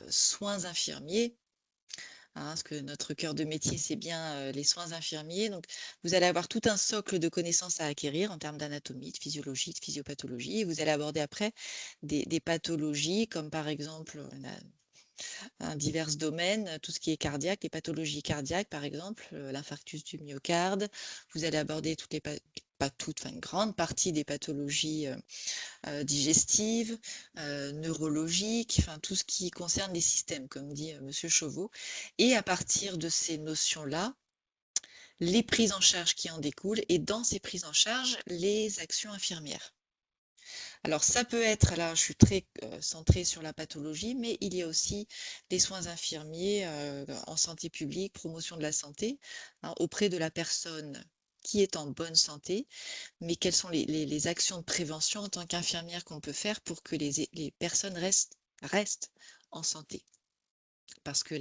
soins infirmiers. Hein, parce que notre cœur de métier, c'est bien les soins infirmiers. Donc, vous allez avoir tout un socle de connaissances à acquérir en termes d'anatomie, de physiologie, de physiopathologie. Et vous allez aborder après des pathologies, comme par exemple divers domaines, tout ce qui est cardiaque, les pathologies cardiaques, par exemple, l'infarctus du myocarde. Vous allez aborder toutes les pas toutes, enfin une grande partie des pathologies digestives, neurologiques, enfin tout ce qui concerne les systèmes, comme dit Monsieur Chauveau. Et à partir de ces notions-là, les prises en charge qui en découlent et dans ces prises en charge, les actions infirmières. Alors ça peut être, là je suis très centrée sur la pathologie, mais il y a aussi des soins infirmiers en santé publique, promotion de la santé, hein, auprès de la personne qui est en bonne santé, mais quelles sont les actions de prévention en tant qu'infirmière qu'on peut faire pour que les personnes restent en santé. Parce que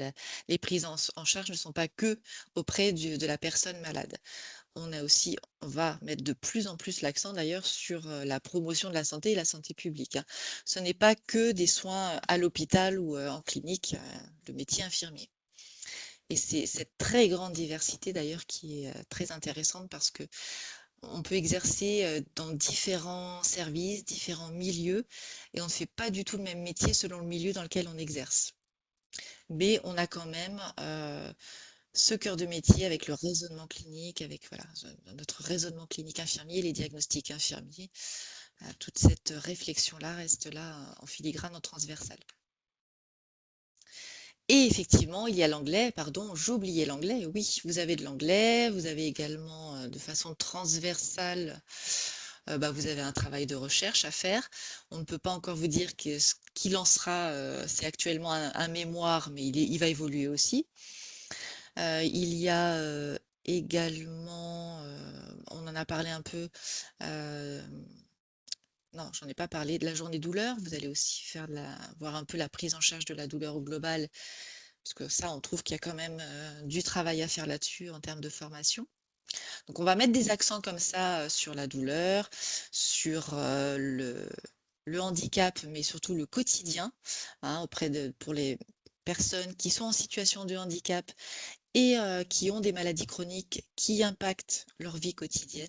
les prises en charge ne sont pas que auprès de la personne malade. On va mettre de plus en plus l'accent d'ailleurs sur la promotion de la santé et la santé publique, hein. Ce n'est pas que des soins à l'hôpital ou en clinique, le métier infirmier. Et c'est cette très grande diversité d'ailleurs qui est très intéressante parce que on peut exercer dans différents services, différents milieux, et on ne fait pas du tout le même métier selon le milieu dans lequel on exerce. Mais on a quand même ce cœur de métier avec le raisonnement clinique, avec voilà, notre raisonnement clinique infirmier, les diagnostics infirmiers. Toute cette réflexion-là reste là en filigrane, en transversal. Et effectivement, il y a l'anglais, pardon, j'oubliais l'anglais. Oui, vous avez de l'anglais, vous avez également de façon transversale, vous avez un travail de recherche à faire. On ne peut pas encore vous dire que ce qu'il en sera, c'est actuellement un mémoire, mais il va évoluer aussi. Il y a également, on en a parlé un peu, non, j'en ai pas parlé, de la journée douleur. Vous allez aussi voir un peu la prise en charge de la douleur au global, parce que ça, on trouve qu'il y a quand même du travail à faire là-dessus en termes de formation. Donc, on va mettre des accents comme ça sur la douleur, sur le handicap, mais surtout le quotidien, hein, pour les personnes qui sont en situation de handicap et qui ont des maladies chroniques qui impactent leur vie quotidienne.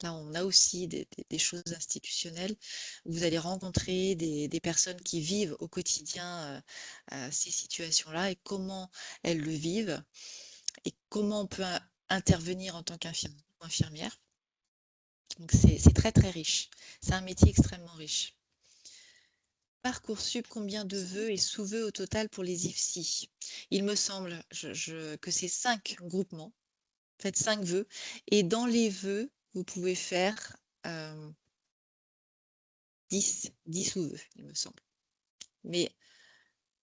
Là, on a aussi des choses institutionnelles. Vous allez rencontrer des personnes qui vivent au quotidien ces situations-là et comment elles le vivent et comment on peut intervenir en tant qu'infirmier ou infirmière. Donc, c'est très, très riche. C'est un métier extrêmement riche. Parcoursup, combien de vœux et sous-vœux au total pour les IFSI? Il me semble que c'est 5 groupements. Faites 5 vœux. Et dans les vœux, vous pouvez faire 10 sous eux, il me semble. Mais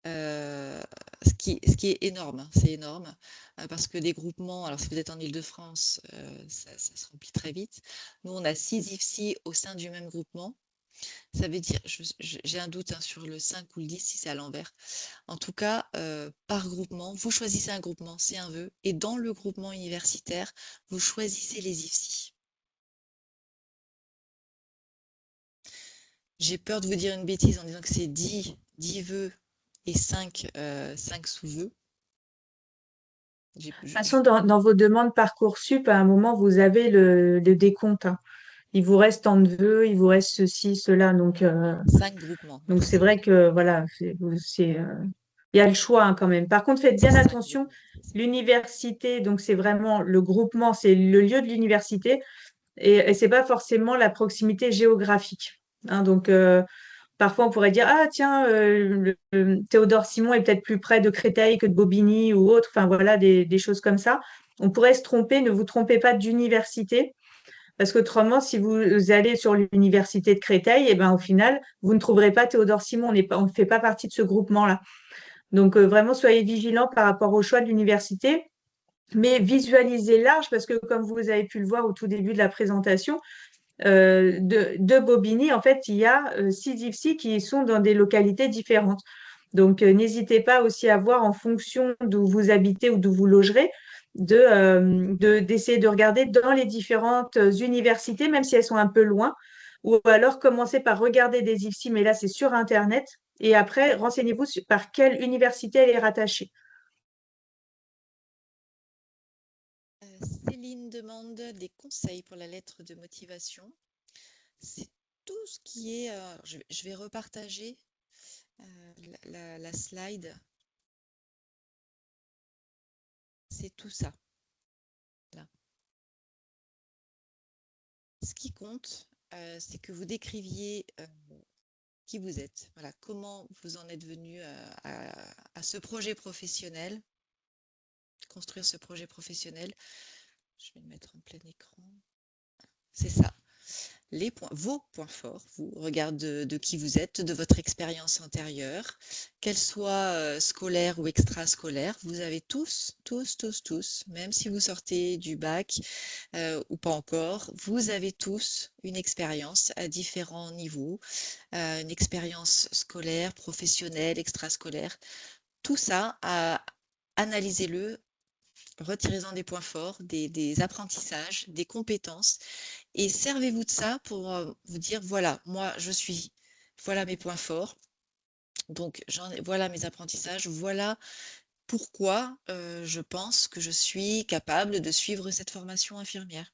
ce qui est énorme, hein, c'est énorme, parce que des groupements, alors si vous êtes en Île-de-France, ça se remplit très vite. Nous, on a 6 IFSI au sein du même groupement. Ça veut dire, j'ai un doute, hein, sur le 5 ou le 10 si c'est à l'envers. En tout cas, par groupement, vous choisissez un groupement, c'est un vœu, et dans le groupement universitaire, vous choisissez les IFSI. J'ai peur de vous dire une bêtise en disant que c'est 10 vœux et 5 sous-vœux. De toute façon, dans vos demandes Parcoursup, à un moment, vous avez le décompte, hein. Il vous reste tant de vœux, il vous reste ceci, cela. Donc, 5 groupements. c'est vrai que voilà, il y a le choix, hein, quand même. Par contre, faites bien 5 attention. groupements, c'est ça. L'université, donc c'est vraiment le groupement, c'est le lieu de l'université et c'est pas forcément la proximité géographique, hein. Donc, parfois, on pourrait dire, ah tiens, le Théodore Simon est peut-être plus près de Créteil que de Bobigny ou autre. Enfin, voilà, des choses comme ça. On pourrait se tromper. Ne vous trompez pas d'université. Parce qu'autrement, si vous allez sur l'université de Créteil, et ben, au final, vous ne trouverez pas Théodore Simon. On ne fait pas partie de ce groupement-là. Donc, vraiment, soyez vigilants par rapport au choix de l'université. Mais visualisez large, parce que comme vous avez pu le voir au tout début de la présentation, de Bobigny, en fait, il y a 6 IFSI qui sont dans des localités différentes. Donc, n'hésitez pas aussi à voir en fonction d'où vous habitez ou d'où vous logerez, d'essayer de regarder dans les différentes universités, même si elles sont un peu loin, ou alors commencer par regarder des IFSI, mais là, c'est sur Internet, et après, renseignez-vous par quelle université elle est rattachée. Céline demande des conseils pour la lettre de motivation. C'est tout ce qui est. Je vais repartager la slide. C'est tout ça. Là. Ce qui compte, c'est que vous décriviez qui vous êtes. Voilà, comment vous en êtes venu à ce projet professionnel, construire ce projet professionnel. Je vais le mettre en plein écran. C'est ça. Vos points forts, vous regardez de qui vous êtes, de votre expérience antérieure, qu'elle soit scolaire ou extrascolaire, vous avez tous, même si vous sortez du bac ou pas encore, vous avez tous une expérience à différents niveaux, une expérience scolaire, professionnelle, extrascolaire. Tout ça, analysez-le, retirez-en des points forts, des apprentissages, des compétences, et servez-vous de ça pour vous dire, voilà, moi voilà mes points forts, donc voilà mes apprentissages, voilà pourquoi je pense que je suis capable de suivre cette formation infirmière.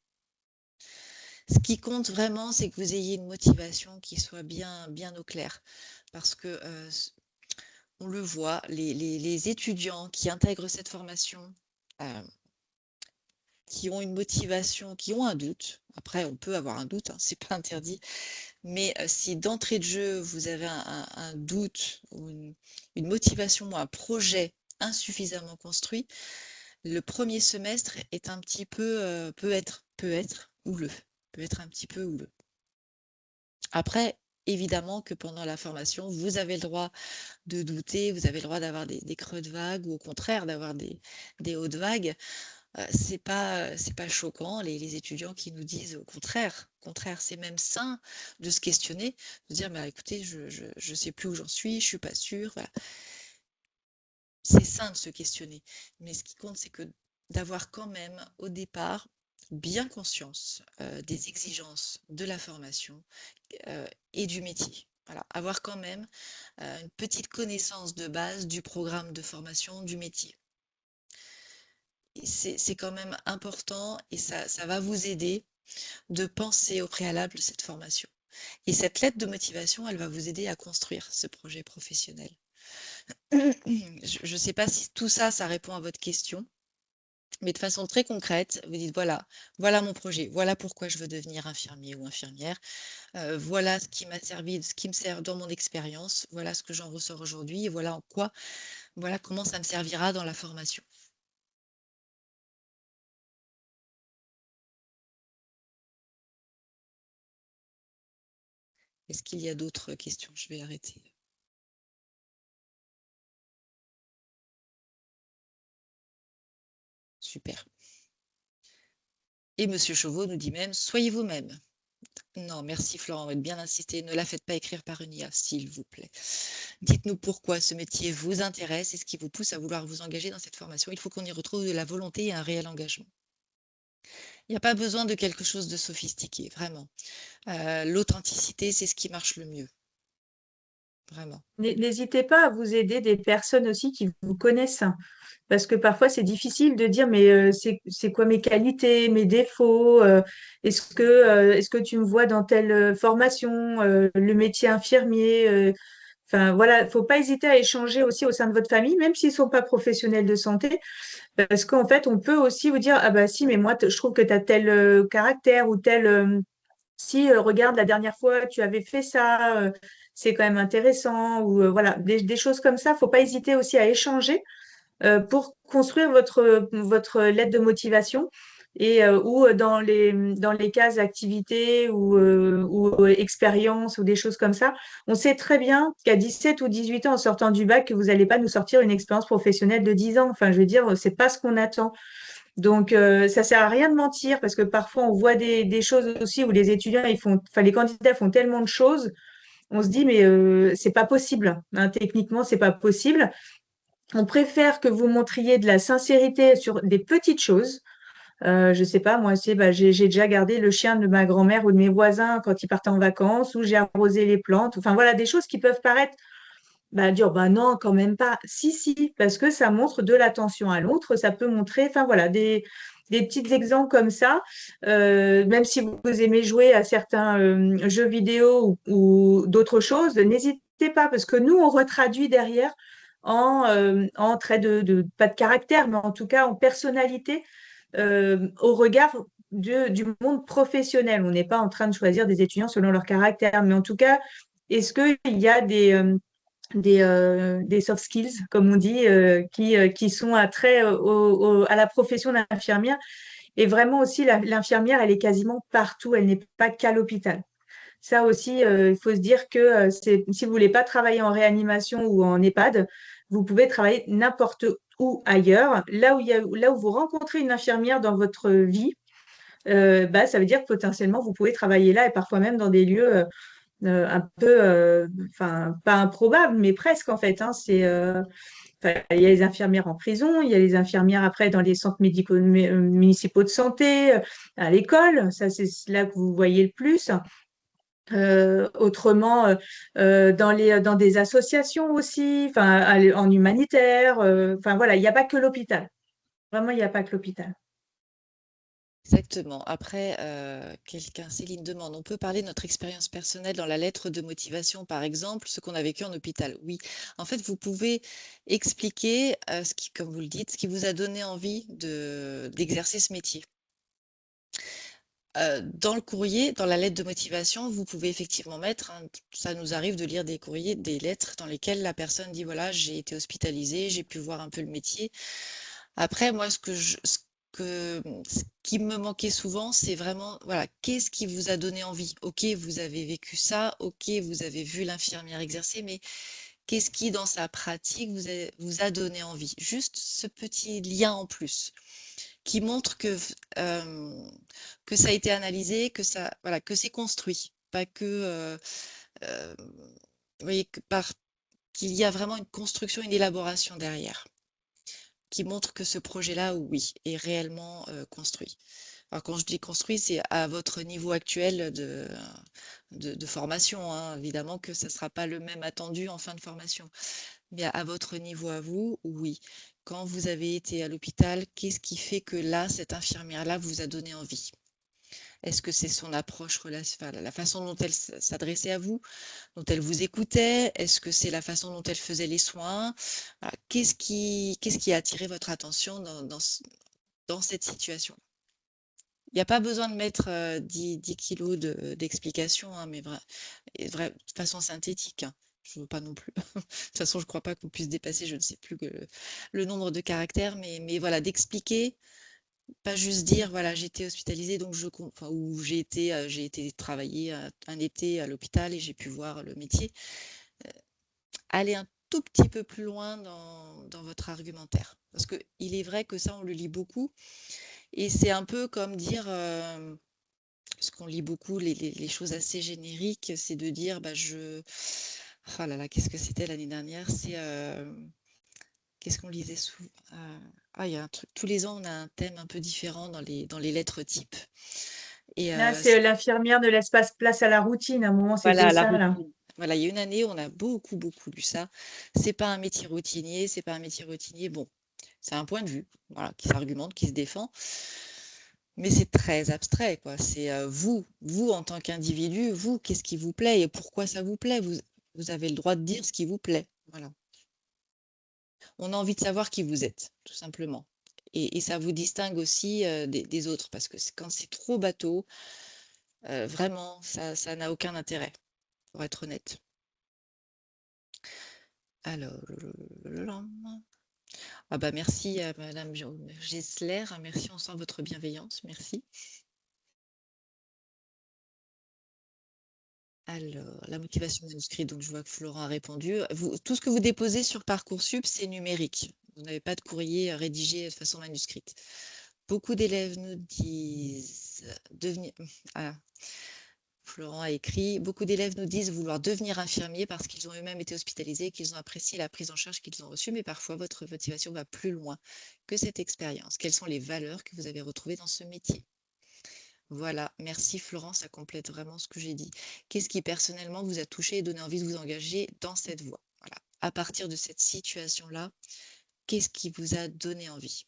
Ce qui compte vraiment, c'est que vous ayez une motivation qui soit bien au clair, parce que on le voit, les étudiants qui intègrent cette formation, qui ont une motivation, qui ont un doute. Après, on peut avoir un doute, hein, c'est pas interdit. Mais si d'entrée de jeu, vous avez un doute ou une motivation ou un projet insuffisamment construit, le premier semestre est un petit peu, peut être houleux, peut être un petit peu houleux. Après, évidemment que pendant la formation, vous avez le droit de douter, vous avez le droit d'avoir des creux de vague ou au contraire d'avoir des hauts de vague. C'est pas choquant, les étudiants qui nous disent au contraire, c'est même sain de se questionner, de dire bah écoutez, je sais plus où j'en suis, je suis pas sûre, voilà. C'est sain de se questionner, mais ce qui compte, c'est que d'avoir quand même au départ bien conscience des exigences de la formation et du métier. Voilà, avoir quand même une petite connaissance de base du programme de formation du métier. C'est quand même important et ça va vous aider de penser au préalable de cette formation. Et cette lettre de motivation, elle va vous aider à construire ce projet professionnel. Je ne sais pas si tout ça, ça répond à votre question, mais de façon très concrète, vous dites voilà mon projet, voilà pourquoi je veux devenir infirmier ou infirmière, voilà ce qui m'a servi, ce qui me sert dans mon expérience, voilà ce que j'en ressors aujourd'hui et voilà comment ça me servira dans la formation. Est-ce qu'il y a d'autres questions? Je vais arrêter. Super. Et Monsieur Chauveau nous dit même, soyez vous-même. Non, merci Florent, on va bien insister. Ne la faites pas écrire par une IA, s'il vous plaît. Dites-nous pourquoi ce métier vous intéresse et ce qui vous pousse à vouloir vous engager dans cette formation. Il faut qu'on y retrouve de la volonté et un réel engagement. Il n'y a pas besoin de quelque chose de sophistiqué, vraiment. L'authenticité, c'est ce qui marche le mieux. Vraiment. N'hésitez pas à vous aider des personnes aussi qui vous connaissent. Parce que parfois, c'est difficile de dire, mais c'est quoi mes qualités, mes défauts? Est-ce que tu me vois dans telle formation, le métier infirmier? Enfin, voilà, faut pas hésiter à échanger aussi au sein de votre famille, même s'ils sont pas professionnels de santé, parce qu'en fait, on peut aussi vous dire, ah bah si, mais moi, je trouve que tu as tel caractère ou tel... si, regarde, la dernière fois, tu avais fait ça, c'est quand même intéressant, ou voilà, des choses comme ça. Faut pas hésiter aussi à échanger pour construire votre lettre de motivation ou dans les cases activités ou expériences ou des choses comme ça. On sait très bien qu'à 17 ou 18 ans, en sortant du bac, que vous n'allez pas nous sortir une expérience professionnelle de 10 ans. Enfin, je veux dire, c'est pas ce qu'on attend. Donc, ça sert à rien de mentir parce que parfois, on voit des choses aussi où les étudiants, enfin, les candidats font tellement de choses, on se dit, mais c'est pas possible. Hein, techniquement, c'est pas possible. On préfère que vous montriez de la sincérité sur des petites choses. Je sais pas, moi, j'ai déjà gardé le chien de ma grand-mère ou de mes voisins quand ils partaient en vacances, ou j'ai arrosé les plantes. Enfin, voilà, des choses qui peuvent paraître dire, bah non, quand même pas. Si, si, parce que ça montre de l'attention à l'autre. Ça peut montrer, enfin voilà, des petits exemples comme ça. Même si vous aimez jouer à certains jeux vidéo ou d'autres choses, n'hésitez pas, parce que nous, on retraduit derrière en trait pas de caractère, mais en tout cas en personnalité au regard du monde professionnel. On n'est pas en train de choisir des étudiants selon leur caractère, mais en tout cas, est-ce qu'il y a des soft skills, comme on dit, qui sont attrait à la profession d'infirmière? Et vraiment aussi, l'infirmière, elle est quasiment partout, elle n'est pas qu'à l'hôpital. Ça aussi, il faut se dire que si vous voulez pas travailler en réanimation ou en EHPAD, vous pouvez travailler n'importe où ailleurs. Là où vous rencontrez une infirmière dans votre vie, ça veut dire que potentiellement, vous pouvez travailler là et parfois même dans des lieux un peu, enfin, pas improbables, mais presque en fait. Hein. Enfin, il y a les infirmières en prison, il y a les infirmières après dans les centres médicaux municipaux de santé, à l'école. Ça, c'est là que vous voyez le plus. Autrement, dans des associations aussi, enfin, en humanitaire. Enfin, voilà, il n'y a pas que l'hôpital. Vraiment, il n'y a pas que l'hôpital. Exactement. Après, Céline demande, on peut parler de notre expérience personnelle dans la lettre de motivation, par exemple, ce qu'on a vécu en hôpital. Oui, en fait, vous pouvez expliquer, comme vous le dites, ce qui vous a donné envie d'exercer ce métier. Dans le courrier, dans la lettre de motivation, vous pouvez effectivement mettre, hein, ça nous arrive de lire des courriers, des lettres dans lesquelles la personne dit, voilà, j'ai été hospitalisée, j'ai pu voir un peu le métier. Après, moi, ce qui me manquait souvent, c'est vraiment, voilà, qu'est-ce qui vous a donné envie? Ok, vous avez vécu ça, ok, vous avez vu l'infirmière exercer, mais qu'est-ce qui, dans sa pratique, vous a donné envie? Juste ce petit lien en plus qui montre que ça a été analysé, que c'est construit, pas que, vous voyez, qu'il y a vraiment une construction, une élaboration derrière, qui montre que ce projet-là, oui, est réellement construit. Alors quand je dis construit, c'est à votre niveau actuel de formation, hein. Évidemment que ça ne sera pas le même attendu en fin de formation, mais à votre niveau à vous, oui. Quand vous avez été à l'hôpital, qu'est-ce qui fait que là, cette infirmière-là vous a donné envie? Est-ce que c'est son approche, la façon dont elle s'adressait à vous, dont elle vous écoutait? Est-ce que c'est la façon dont elle faisait les soins? Voilà. Qu'est-ce qui a attiré votre attention dans cette situation? Il n'y a pas besoin de mettre 10 kilos d'explications, hein, mais de façon synthétique. Hein. Je ne veux pas non plus. De toute façon, je ne crois pas qu'on puisse dépasser, je ne sais plus le nombre de caractères, mais voilà, d'expliquer Pas juste dire, voilà, j'étais hospitalisée, donc enfin, ou j'ai été travailler un été à l'hôpital et j'ai pu voir le métier. Aller un tout petit peu plus loin dans votre argumentaire. Parce qu'il est vrai que ça, on le lit beaucoup. Et c'est un peu comme dire, parce qu'on lit beaucoup les choses assez génériques, c'est de dire, bah, oh là là, qu'est-ce que c'était l'année dernière? Qu'est-ce qu'on lisait sous il y a un truc. Tous les ans, on a un thème un peu différent dans les lettres types. Et Là, c'est l'infirmière ne laisse pas place à la routine. À un moment, c'était voilà, la ça, là. routine. Voilà, il y a une année, on a beaucoup, beaucoup lu ça. C'est pas un métier routinier, c'est pas un métier routinier. Bon, c'est un point de vue, voilà, qui s'argumente, qui se défend. Mais c'est très abstrait, quoi. C'est vous en tant qu'individu, vous, qu'est-ce qui vous plaît et pourquoi ça vous plaît? Vous avez le droit de dire ce qui vous plaît. Voilà. On a envie de savoir qui vous êtes, tout simplement. Et ça vous distingue aussi des autres, parce que quand c'est trop bateau, vraiment, ça n'a aucun intérêt, pour être honnête. Alors, ah bah merci à Madame Gessler, merci, on sent votre bienveillance, merci. Alors, la motivation manuscrite, donc je vois que Florent a répondu. Tout ce que vous déposez sur Parcoursup, c'est numérique. Vous n'avez pas de courrier rédigé de façon manuscrite. Beaucoup d'élèves nous disent devenir. Ah, Florent a écrit, beaucoup d'élèves nous disent vouloir devenir infirmiers parce qu'ils ont eux-mêmes été hospitalisés et qu'ils ont apprécié la prise en charge qu'ils ont reçue, mais parfois votre motivation va plus loin que cette expérience. Quelles sont les valeurs que vous avez retrouvées dans ce métier? Voilà, merci Florent, ça complète vraiment ce que j'ai dit. Qu'est-ce qui personnellement vous a touché et donné envie de vous engager dans cette voie? Voilà. À partir de cette situation-là, qu'est-ce qui vous a donné envie?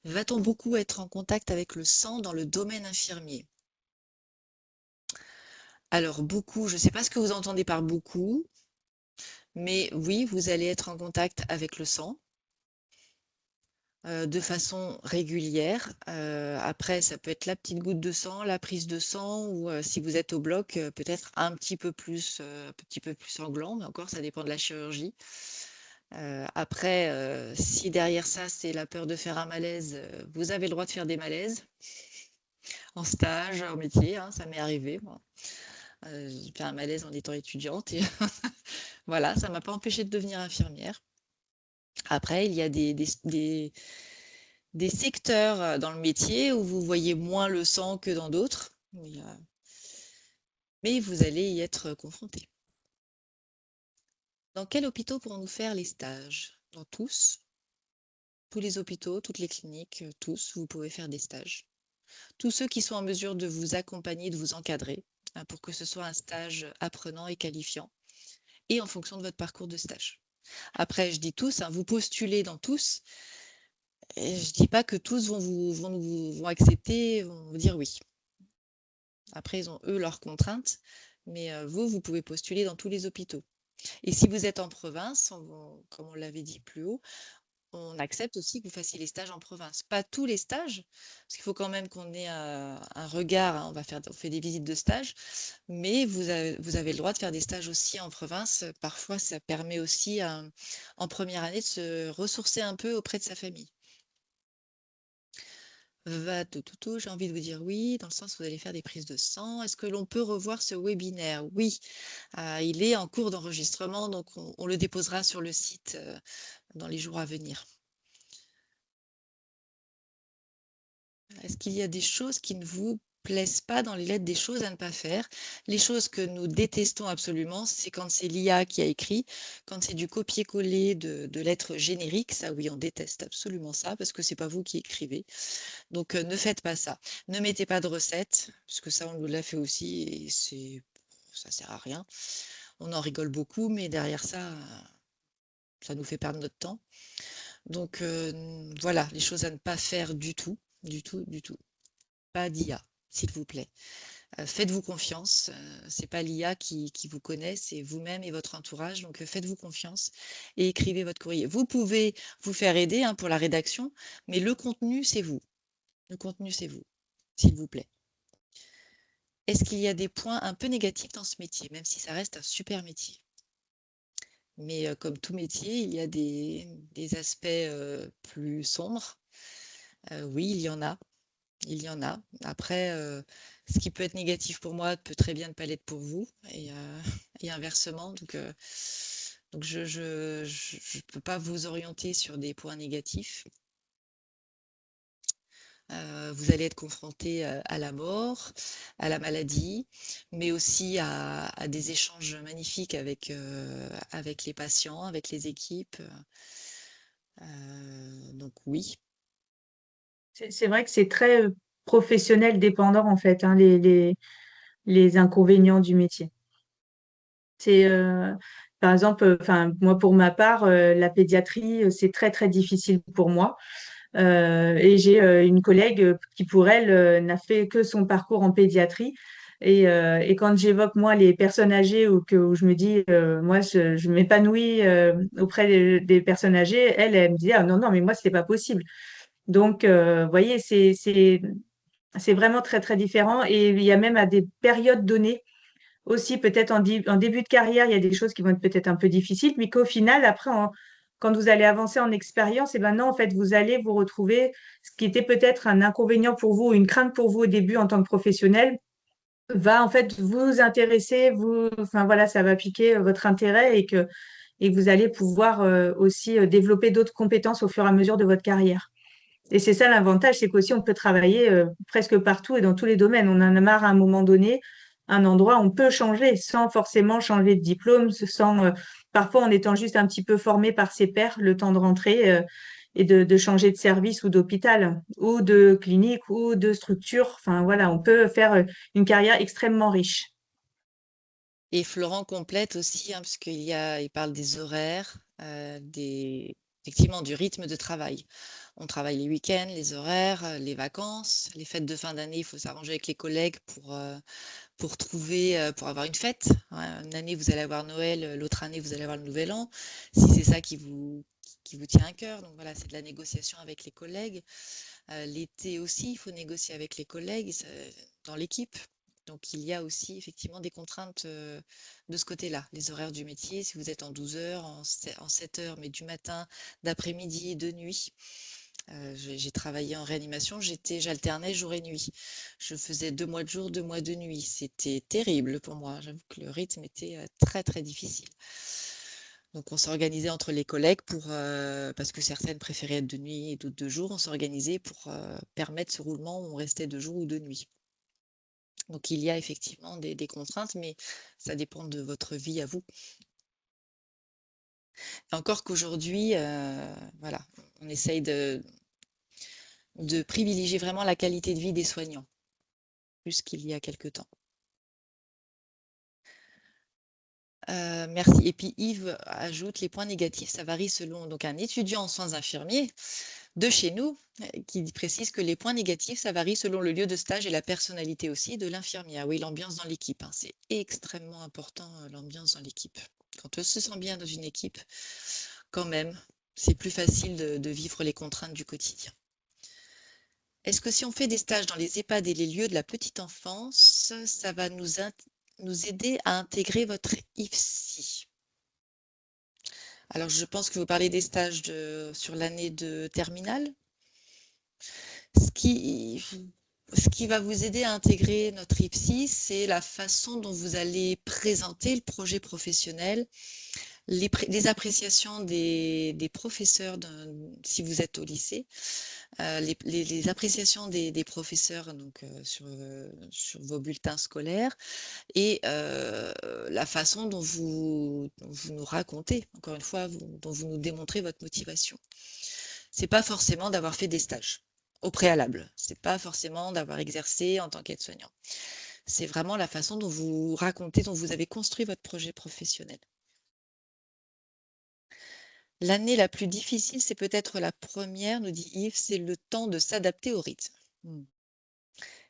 Va-t-on beaucoup être en contact avec le sang dans le domaine infirmier? Alors beaucoup, je ne sais pas ce que vous entendez par beaucoup, mais oui, vous allez être en contact avec le sang de façon régulière. Après, ça peut être la petite goutte de sang, la prise de sang, ou si vous êtes au bloc, peut-être un petit peu plus sanglant, mais encore, ça dépend de la chirurgie. Après, si derrière ça, c'est la peur de faire un malaise, vous avez le droit de faire des malaises en stage, en métier, hein, ça m'est arrivé, moi. J'ai fait un malaise en étant étudiante et voilà, ça ne m'a pas empêché de devenir infirmière. Après, il y a des secteurs dans le métier où vous voyez moins le sang que dans d'autres, mais vous allez y être confronté. Dans quels hôpitaux pourrons-nous faire les stages? Dans tous les hôpitaux, toutes les cliniques, tous, vous pouvez faire des stages. Tous ceux qui sont en mesure de vous accompagner, de vous encadrer, pour que ce soit un stage apprenant et qualifiant, et en fonction de votre parcours de stage. Après, je dis tous, vous postulez dans tous, et je ne dis pas que tous vont accepter, vont vous dire oui. Après, ils ont eux leurs contraintes, mais vous pouvez postuler dans tous les hôpitaux. Et si vous êtes en province, comme on l'avait dit plus haut, on accepte aussi que vous fassiez les stages en province. Pas tous les stages, parce qu'il faut quand même qu'on ait un regard, hein, on fait des visites de stage, mais vous avez le droit de faire des stages aussi en province. Parfois, ça permet aussi en première année de se ressourcer un peu auprès de sa famille. J'ai envie de vous dire oui, dans le sens où vous allez faire des prises de sang. Est-ce que l'on peut revoir ce webinaire? Oui, il est en cours d'enregistrement, donc on le déposera sur le site dans les jours à venir. Est-ce qu'il y a des choses qui ne vous plaisent pas dans les lettres, des choses à ne pas faire? Les choses que nous détestons absolument, c'est quand c'est l'IA qui a écrit, quand c'est du copier-coller de lettres génériques. Ça, oui, on déteste absolument ça parce que c'est pas vous qui écrivez. Donc, ne faites pas ça. Ne mettez pas de recettes, parce que ça, on nous l'a fait aussi et ça sert à rien. On en rigole beaucoup, mais derrière ça, ça nous fait perdre notre temps. Donc, voilà, les choses à ne pas faire du tout, du tout, du tout. Pas d'IA, s'il vous plaît. Faites-vous confiance. C'est pas l'IA qui vous connaît, c'est vous-même et votre entourage. Donc, faites-vous confiance et écrivez votre courrier. Vous pouvez vous faire aider pour la rédaction, mais le contenu, c'est vous. Le contenu, c'est vous, s'il vous plaît. Est-ce qu'il y a des points un peu négatifs dans ce métier, même si ça reste un super métier? Mais comme tout métier, il y a des aspects plus sombres. Oui, il y en a. Il y en a. Après, ce qui peut être négatif pour moi peut très bien ne pas l'être pour vous et inversement. Donc je peux pas vous orienter sur des points négatifs. Vous allez être confronté à la mort, à la maladie, mais aussi à des échanges magnifiques avec les patients, avec les équipes. Donc oui. C'est vrai que c'est très professionnel dépendant, en fait, hein, les inconvénients du métier. C'est, par exemple, enfin, moi, pour ma part, la pédiatrie, c'est très, très difficile pour moi. Et j'ai une collègue qui, pour elle, n'a fait que son parcours en pédiatrie. Et quand j'évoque, moi, les personnes âgées où je me dis, moi, je m'épanouis auprès des personnes âgées, elle me dit, ah non, non, mais moi, c'était pas possible. Donc, vous voyez, c'est vraiment très, très différent. Et il y a même à des périodes données aussi, peut-être en début de carrière, il y a des choses qui vont être peut-être un peu difficiles, mais qu'au final, après, quand vous allez avancer en expérience, et ben non, en fait, vous allez vous retrouver, ce qui était peut-être un inconvénient pour vous, une crainte pour vous au début en tant que professionnel, va en fait vous intéresser, enfin voilà, ça va piquer votre intérêt et vous allez pouvoir aussi développer d'autres compétences au fur et à mesure de votre carrière. Et c'est ça l'avantage, c'est qu'aussi on peut travailler presque partout et dans tous les domaines. On en a marre à un moment donné, un endroit, on peut changer sans forcément changer de diplôme, parfois en étant juste un petit peu formé par ses pairs, le temps de rentrer et de changer de service ou d'hôpital ou de clinique ou de structure. Enfin voilà, on peut faire une carrière extrêmement riche. Et Florent complète aussi, hein, parce il parle des horaires, effectivement du rythme de travail. On travaille les week-ends, les horaires, les vacances, les fêtes de fin d'année, il faut s'arranger avec les collègues pour avoir une fête. Ouais, une année, vous allez avoir Noël, l'autre année, vous allez avoir le Nouvel An, si c'est ça qui vous tient à cœur. Donc voilà, c'est de la négociation avec les collègues. L'été aussi, il faut négocier avec les collègues dans l'équipe. Donc il y a aussi effectivement des contraintes de ce côté-là. Les horaires du métier, si vous êtes en 12 heures, en 7 heures, mais du matin, d'après-midi et de nuit. J'ai travaillé en réanimation, j'alternais jour et nuit. Je faisais 2 mois de jour, 2 mois de nuit. C'était terrible pour moi. J'avoue que le rythme était très très difficile. Donc on s'organisait entre les collègues parce que certaines préféraient être de nuit et d'autres de jour, on s'organisait pour permettre ce roulement où on restait de jour ou de nuit. Donc il y a effectivement des contraintes, mais ça dépend de votre vie à vous. Et encore qu'aujourd'hui, voilà, on essaye de privilégier vraiment la qualité de vie des soignants, plus qu'il y a quelque temps. Merci. Et puis Yves ajoute les points négatifs, ça varie selon donc un étudiant en soins infirmiers de chez nous qui précise que les points négatifs, ça varie selon le lieu de stage et la personnalité aussi de l'infirmière. Oui, l'ambiance dans l'équipe, hein, c'est extrêmement important, l'ambiance dans l'équipe. Quand on se sent bien dans une équipe, quand même, c'est plus facile de vivre les contraintes du quotidien. Est-ce que si on fait des stages dans les EHPAD et les lieux de la petite enfance, ça va nous aider à intégrer votre IFSI? Alors, je pense que vous parlez des stages sur l'année de terminale. Ce qui va vous aider à intégrer notre IPSI, c'est la façon dont vous allez présenter le projet professionnel, les appréciations des professeurs si vous êtes au lycée, les appréciations des professeurs donc, sur vos bulletins scolaires et la façon dont vous nous racontez, encore une fois, dont vous nous démontrez votre motivation. C'est pas forcément d'avoir fait des stages au préalable. C'est pas forcément d'avoir exercé en tant qu'aide-soignant. C'est vraiment la façon dont vous racontez, dont vous avez construit votre projet professionnel. L'année la plus difficile, c'est peut-être la première, nous dit Yves, c'est le temps de s'adapter au rythme.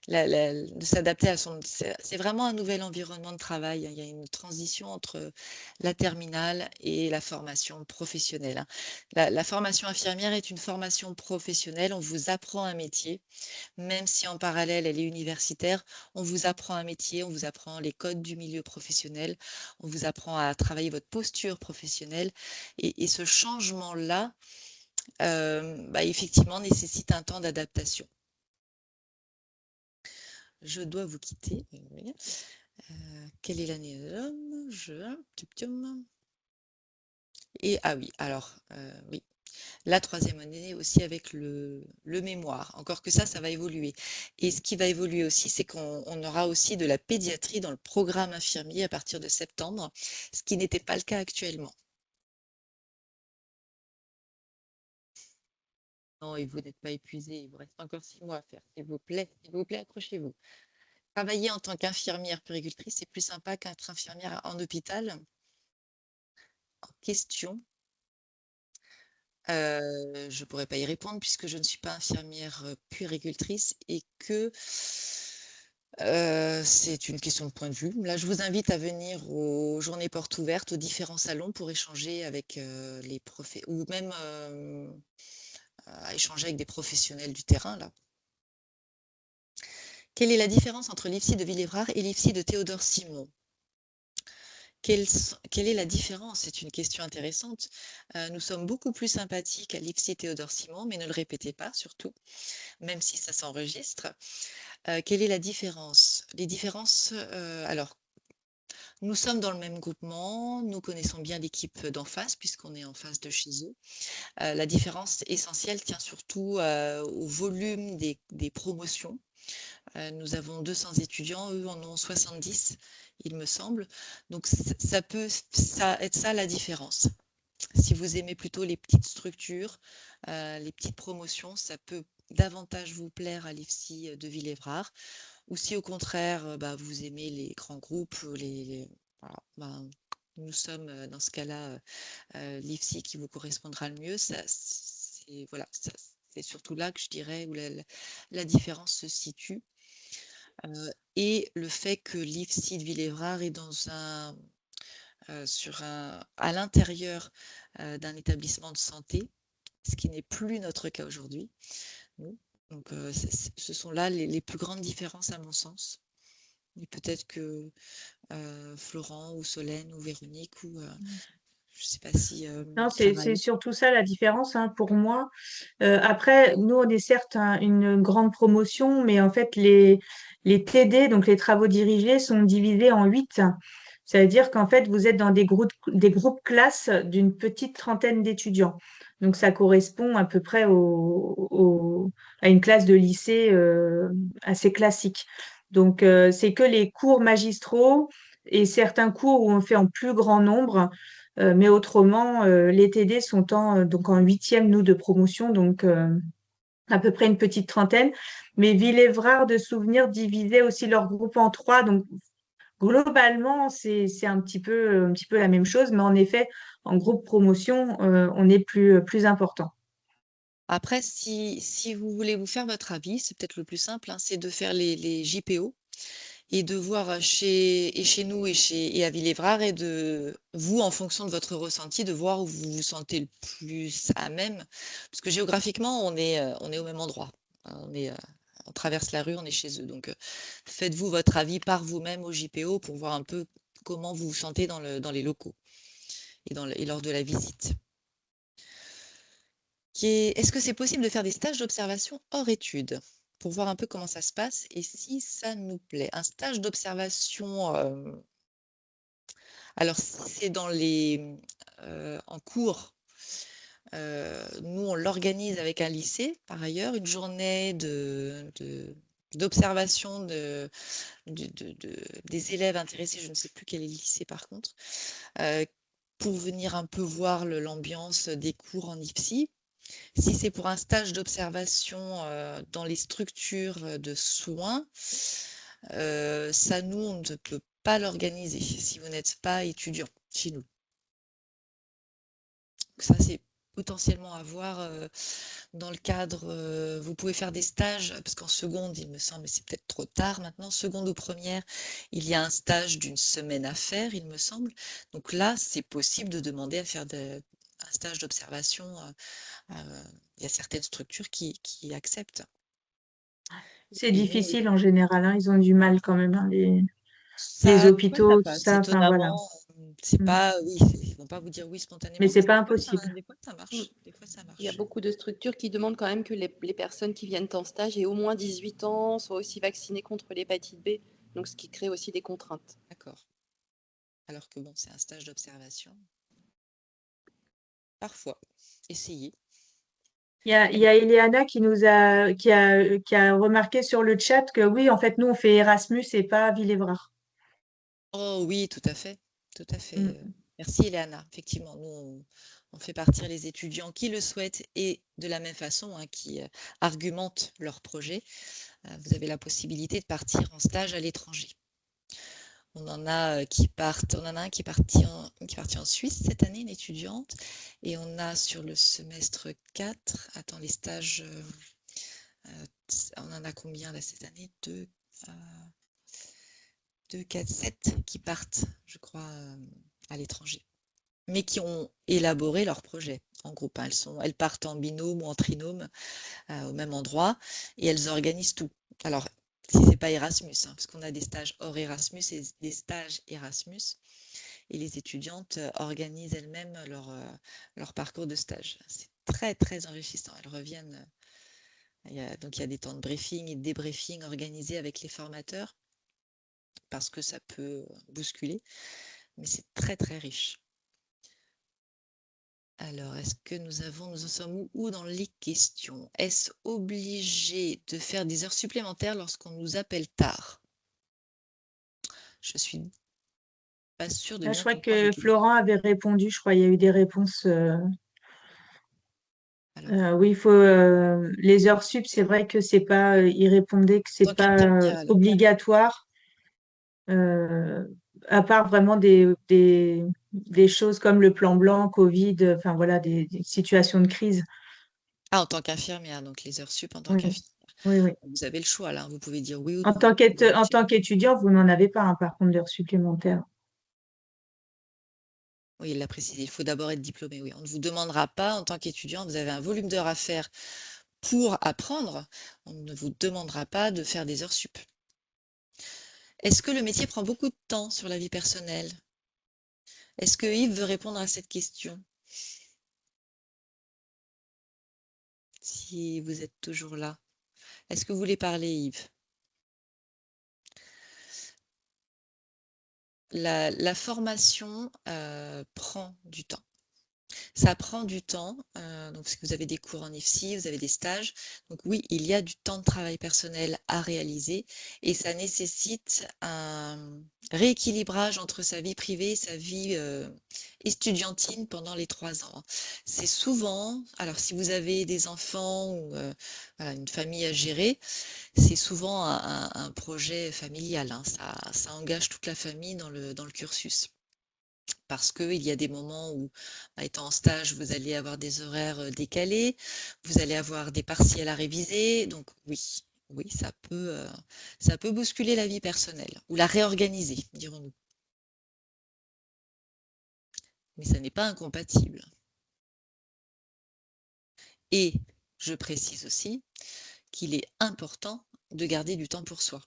De s'adapter à c'est vraiment un nouvel environnement de travail. Il y a une transition entre la terminale et la formation professionnelle, hein. La formation infirmière est une formation professionnelle. On vous apprend un métier, même si en parallèle elle est universitaire. On vous apprend un métier, on vous apprend les codes du milieu professionnel, on vous apprend à travailler votre posture professionnelle. Et ce changement-là, effectivement, nécessite un temps d'adaptation. Je dois vous quitter. Quelle est l'année de l'homme? Et ah oui, alors oui, la troisième année aussi avec le mémoire. Encore que ça va évoluer. Et ce qui va évoluer aussi, c'est qu'on aura aussi de la pédiatrie dans le programme infirmier à partir de septembre, ce qui n'était pas le cas actuellement. Non, et vous n'êtes pas épuisé, il vous reste encore 6 mois à faire. S'il vous plaît, accrochez-vous. Travailler en tant qu'infirmière puéricultrice, c'est plus sympa qu'être infirmière en hôpital. En question. Je ne pourrais pas y répondre puisque je ne suis pas infirmière puéricultrice et que c'est une question de point de vue. Là, je vous invite à venir aux journées portes ouvertes, aux différents salons pour échanger avec les ou même à échanger avec des professionnels du terrain, là. Quelle est la différence entre l'IFSI de Villévrard et l'IFSI de Théodore Simon? Quelle est la différence? C'est une question intéressante. Nous sommes beaucoup plus sympathiques à l'IFSI Théodore Simon, mais ne le répétez pas surtout, même si ça s'enregistre. Quelle est la différence? Les différences, alors, nous sommes dans le même groupement, nous connaissons bien l'équipe d'en face, puisqu'on est en face de chez eux. La différence essentielle tient surtout au volume des promotions. Nous avons 200 étudiants, eux en ont 70, il me semble. Donc ça peut être ça la différence. Si vous aimez plutôt les petites structures, les petites promotions, ça peut davantage vous plaire à l'IFSI de Villévrard. Ou si au contraire, vous aimez les grands groupes, voilà, nous sommes dans ce cas-là l'IFSI qui vous correspondra le mieux. C'est surtout là que je dirais où la différence se situe. Et le fait que l'IFSI de Villévrard est à l'intérieur d'un établissement de santé, ce qui n'est plus notre cas aujourd'hui. Donc, ce sont là les plus grandes différences à mon sens. Et peut-être que Florent ou Solène ou Véronique ou je ne sais pas si Non, c'est Clara. surtout ça la différence pour moi. Après, nous, on est certes une grande promotion, mais en fait, les TD, donc les travaux dirigés, sont divisés en 8. Ça veut dire qu'en fait, vous êtes dans des groupes classes d'une petite trentaine d'étudiants. Donc, ça correspond à peu près à une classe de lycée assez classique. Donc, c'est que les cours magistraux et certains cours où on fait en plus grand nombre. Mais autrement, les TD sont donc en 8e, nous, de promotion, donc à peu près une petite trentaine. Mais Villévrard de Souvenirs divisait aussi leur groupe en 3. Donc, globalement, c'est un petit peu la même chose. Mais en effet, en groupe promotion, on est plus important. Après, si vous voulez vous faire votre avis, c'est peut-être le plus simple, c'est de faire les JPO et de voir chez nous et à Villévrard et de vous, en fonction de votre ressenti, de voir où vous vous sentez le plus à même. Parce que géographiquement, on est au même endroit. On traverse la rue, on est chez eux. Donc, faites-vous votre avis par vous-même au JPO pour voir un peu comment vous vous sentez dans les locaux et lors de la visite. Est-ce que c'est possible de faire des stages d'observation hors études pour voir un peu comment ça se passe et si ça nous plaît? Un stage d'observation, alors si c'est en cours, nous on l'organise avec un lycée par ailleurs, une journée d'observation des élèves intéressés, je ne sais plus quel est le lycée par contre, pour venir un peu voir l'ambiance des cours en IPSI. Si c'est pour un stage d'observation dans les structures de soins, ça, nous, on ne peut pas l'organiser si vous n'êtes pas étudiant chez nous. Donc ça, c'est potentiellement à voir dans le cadre, vous pouvez faire des stages, parce qu'en seconde, il me semble, mais c'est peut-être trop tard maintenant, seconde ou première, il y a un stage d'une semaine à faire, il me semble. Donc là, c'est possible de demander à faire un stage d'observation. Il y a certaines structures qui acceptent. C'est difficile en général, ils ont du mal quand même, les Des hôpitaux, tout ça. Enfin, voilà. C'est Mm. pas, oui, ils vont pas vous dire oui Mais spontanément, c'est mais pas des fois, ça, impossible. des fois, ça Mm. marche. Des fois, ça Il y a marche. beaucoup de structures qui demandent quand même que les personnes qui viennent en stage aient au moins 18 ans, soient aussi vaccinées contre l'hépatite B, donc ce qui crée aussi des contraintes. D'accord. Alors que bon, c'est un stage d'observation. Parfois, essayez. Il y a Eliana qui a remarqué sur le chat que oui, en fait, nous, on fait Erasmus et pas Villévrard. Oh oui, tout à fait. Tout à fait. Mm. Merci, Eleana. Effectivement, nous, on fait partir les étudiants qui le souhaitent et de la même façon, hein, qui argumentent leur projet. Vous avez la possibilité de partir en stage à l'étranger. On en a qui partent. On en a un qui est parti en Suisse cette année, une étudiante. Et on a sur le semestre 4, attends, les stages, on en a combien là cette année? 2, 4, 7 qui partent, je crois, à l'étranger, mais qui ont élaboré leur projet en groupe, hein. Elles partent en binôme ou en trinôme au même endroit et elles organisent tout. Alors, si c'est pas Erasmus, hein, parce qu'on a des stages hors Erasmus et des stages Erasmus, et les étudiantes organisent elles-mêmes leur parcours de stage. C'est très, très enrichissant. Elles reviennent. Donc, il y a des temps de briefing et de débriefing organisés avec les formateurs parce que ça peut bousculer, mais c'est très, très riche. Alors, est-ce que nous en sommes où dans les questions? Est-ce obligé de faire des heures supplémentaires lorsqu'on nous appelle tard? Je suis pas sûre de Là, je bien crois comprendre les que questions. Florent avait répondu. Je crois qu'il y a eu des réponses. Alors, Oui, il faut les heures sup. C'est vrai que c'est pas. Il répondait que en c'est tant pas qu'infirmière, alors. obligatoire. À part vraiment des choses comme le plan blanc, Covid, enfin voilà, des situations de crise. Ah, en tant qu'infirmière, donc les heures sup en tant Oui, qu'infirmière. oui, oui. Vous avez le choix là, vous pouvez dire oui ou En non, hein. en tant qu'étudiant, vous n'en avez pas, hein, par contre, d'heures supplémentaires. Oui, il l'a précisé, il faut d'abord être diplômé. Oui, on ne vous demandera pas en tant qu'étudiant, vous avez un volume d'heures à faire pour apprendre, on ne vous demandera pas de faire des heures sup. Est-ce que le métier prend beaucoup de temps sur la vie personnelle? Est-ce que Yves veut répondre à cette question? Si vous êtes toujours là. Est-ce que vous voulez parler, Yves? La formation prend du temps. Ça prend du temps, donc parce que vous avez des cours en IFSI, vous avez des stages. Donc oui, il y a du temps de travail personnel à réaliser et ça nécessite un rééquilibrage entre sa vie privée et sa vie estudiantine pendant les 3 ans. C'est souvent, alors si vous avez des enfants ou voilà, une famille à gérer, c'est souvent un projet familial, hein. Ça engage toute la famille dans le cursus. Parce qu'il y a des moments où, étant en stage, vous allez avoir des horaires décalés, vous allez avoir des partiels à réviser. Donc oui, oui, ça peut bousculer la vie personnelle ou la réorganiser, dirons-nous. Mais ça n'est pas incompatible. Et je précise aussi qu'il est important de garder du temps pour soi.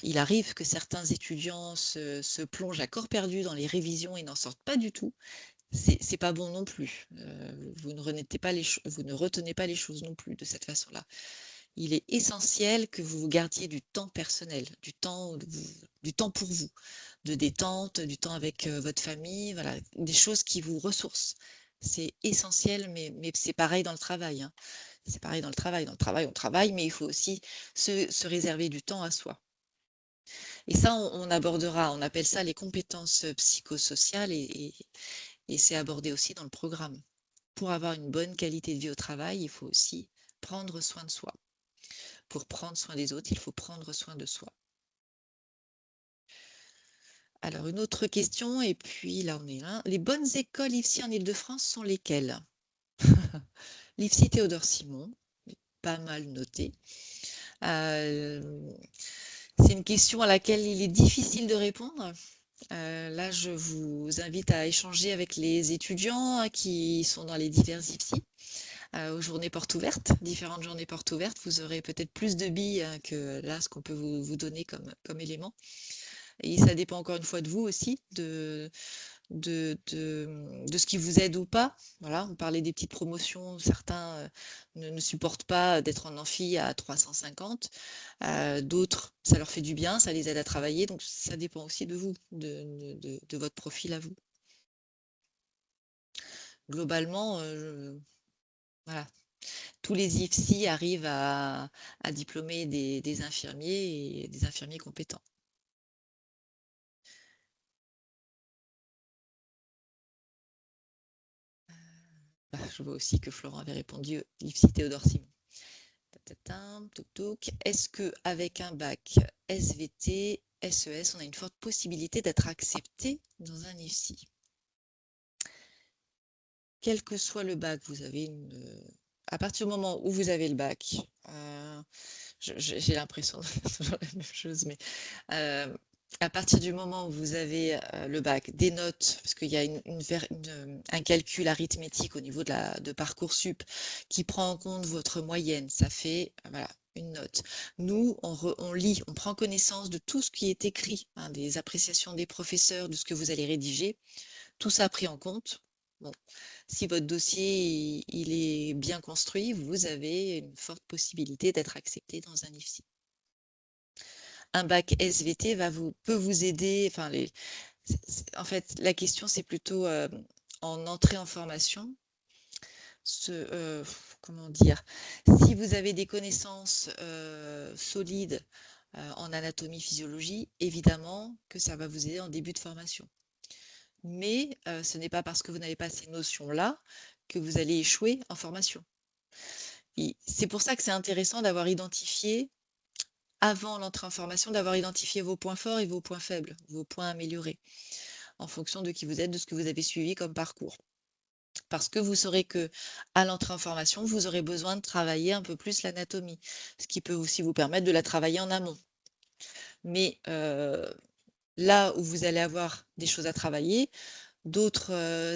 Il arrive que certains étudiants se plongent à corps perdu dans les révisions et n'en sortent pas du tout. C'est pas bon non plus. Vous ne retenez pas les choses non plus de cette façon-là. Il est essentiel que vous gardiez du temps personnel, du temps pour vous, de détente, du temps avec votre famille, voilà, des choses qui vous ressourcent. C'est essentiel, mais c'est pareil dans le travail, hein. C'est pareil dans le travail. Dans le travail, on travaille, mais il faut aussi se réserver du temps à soi. Et ça, on abordera, on appelle ça les compétences psychosociales et c'est abordé aussi dans le programme. Pour avoir une bonne qualité de vie au travail, il faut aussi prendre soin de soi. Pour prendre soin des autres, il faut prendre soin de soi. Alors, une autre question, et puis là, on est là. Les bonnes écoles IFSI en Ile-de-France sont lesquelles? L'IFSI Théodore Simon, pas mal noté. C'est une question à laquelle il est difficile de répondre. Là, je vous invite à échanger avec les étudiants qui sont dans les divers IFSI. Aux journées portes ouvertes, différentes journées portes ouvertes, vous aurez peut-être plus de billes que là, ce qu'on peut vous donner comme élément. Et ça dépend encore une fois de vous aussi, de ce qui vous aide ou pas. Voilà, on parlait des petites promotions. Certains ne supportent pas d'être en amphi à 350. D'autres, ça leur fait du bien, ça les aide à travailler. Donc, ça dépend aussi de vous, de votre profil à vous. Globalement, voilà, tous les IFSI arrivent à diplômer des infirmiers et des infirmiers compétents. Je vois aussi que Florent avait répondu l'IFSI Théodore Simon. Est-ce qu'avec un bac SVT, SES, on a une forte possibilité d'être accepté dans un IFSI? Quel que soit le bac, vous avez à partir du moment où vous avez le bac, j'ai l'impression de toujours la même chose, mais à partir du moment où vous avez le bac, des notes, parce qu'il y a un calcul arithmétique au niveau de Parcoursup qui prend en compte votre moyenne, ça fait voilà, une note. Nous, on lit, on prend connaissance de tout ce qui est écrit, hein, des appréciations des professeurs, de ce que vous allez rédiger, tout ça pris en compte. Bon, si votre dossier il est bien construit, vous avez une forte possibilité d'être accepté dans un IFSI. Un bac SVT peut vous aider. Enfin, en fait, la question, c'est plutôt en entrée en formation. Comment dire? Si vous avez des connaissances solides en anatomie, physiologie, évidemment que ça va vous aider en début de formation. Mais ce n'est pas parce que vous n'avez pas ces notions-là que vous allez échouer en formation. C'est pour ça que c'est intéressant d'avoir identifié, avant l'entrée en formation, d'avoir identifié vos points forts et vos points faibles, vos points améliorés, en fonction de qui vous êtes, de ce que vous avez suivi comme parcours. Parce que vous saurez que à l'entrée en formation, vous aurez besoin de travailler un peu plus l'anatomie, ce qui peut aussi vous permettre de la travailler en amont. Mais là où vous allez avoir des choses à travailler, d'autres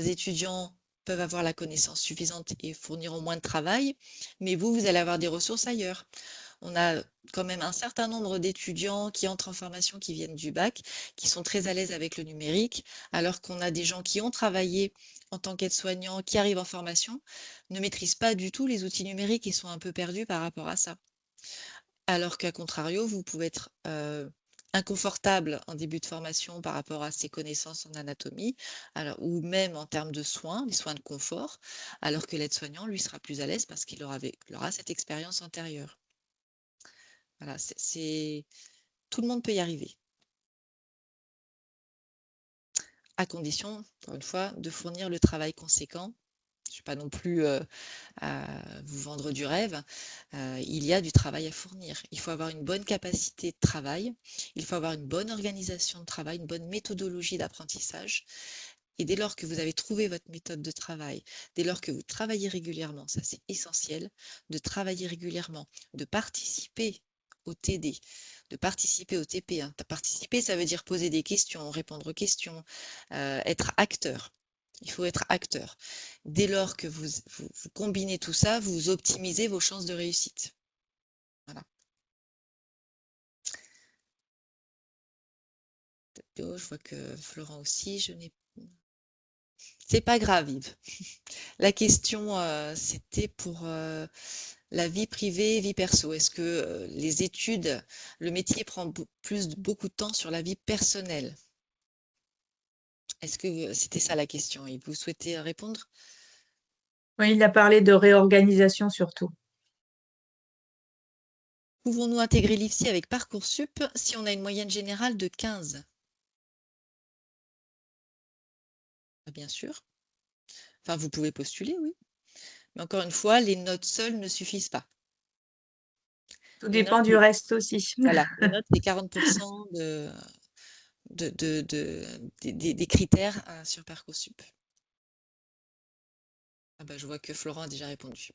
étudiants peuvent avoir la connaissance suffisante et fourniront moins de travail, mais vous allez avoir des ressources ailleurs. On a quand même un certain nombre d'étudiants qui entrent en formation, qui viennent du bac, qui sont très à l'aise avec le numérique, alors qu'on a des gens qui ont travaillé en tant qu'aide-soignants, qui arrivent en formation, ne maîtrisent pas du tout les outils numériques et sont un peu perdus par rapport à ça. Alors qu'à contrario, vous pouvez être inconfortable en début de formation par rapport à ses connaissances en anatomie, ou même en termes de soins, les soins de confort, alors que l'aide-soignant, lui, sera plus à l'aise parce qu'il aura cette expérience antérieure. Voilà, tout le monde peut y arriver. À condition, encore une fois, de fournir le travail conséquent. Je ne vais pas non plus vous vendre du rêve. Il y a du travail à fournir. Il faut avoir une bonne capacité de travail. Il faut avoir une bonne organisation de travail, une bonne méthodologie d'apprentissage. Et dès lors que vous avez trouvé votre méthode de travail, dès lors que vous travaillez régulièrement, ça c'est essentiel, de travailler régulièrement, de participer au TD, de participer au TP. Hein. Participer, ça veut dire poser des questions, répondre aux questions, être acteur. Il faut être acteur. Dès lors que vous combinez tout ça, vous optimisez vos chances de réussite. Voilà. Je vois que Florent aussi, c'est pas grave, Yves. La question, c'était pour la vie privée, vie perso. Est-ce que les études, le métier prend beaucoup de temps sur la vie personnelle? Est-ce que c'était ça la question? Et vous souhaitez répondre? Oui, il a parlé de réorganisation surtout. Pouvons-nous intégrer l'IFSI avec Parcoursup si on a une moyenne générale de 15? Bien sûr. Enfin, vous pouvez postuler, oui. Mais encore une fois, les notes seules ne suffisent pas. Tout dépend du reste aussi. Voilà, les notes, c'est 40% des critères sur Parcoursup. Ah bah, je vois que Florent a déjà répondu.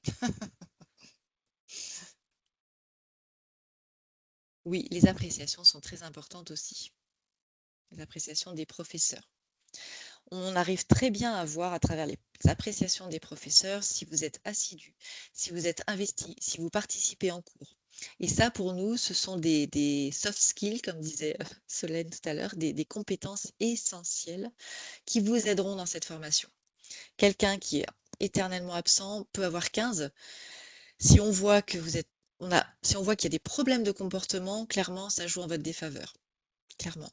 Oui, les appréciations sont très importantes aussi. Les appréciations des professeurs. On arrive très bien à voir à travers les appréciations des professeurs si vous êtes assidu, si vous êtes investi, si vous participez en cours. Et ça, pour nous, ce sont des soft skills, comme disait Solène tout à l'heure, des compétences essentielles qui vous aideront dans cette formation. Quelqu'un qui est éternellement absent peut avoir 15. Si on voit que si on voit qu'il y a des problèmes de comportement, clairement, ça joue en votre défaveur. Clairement.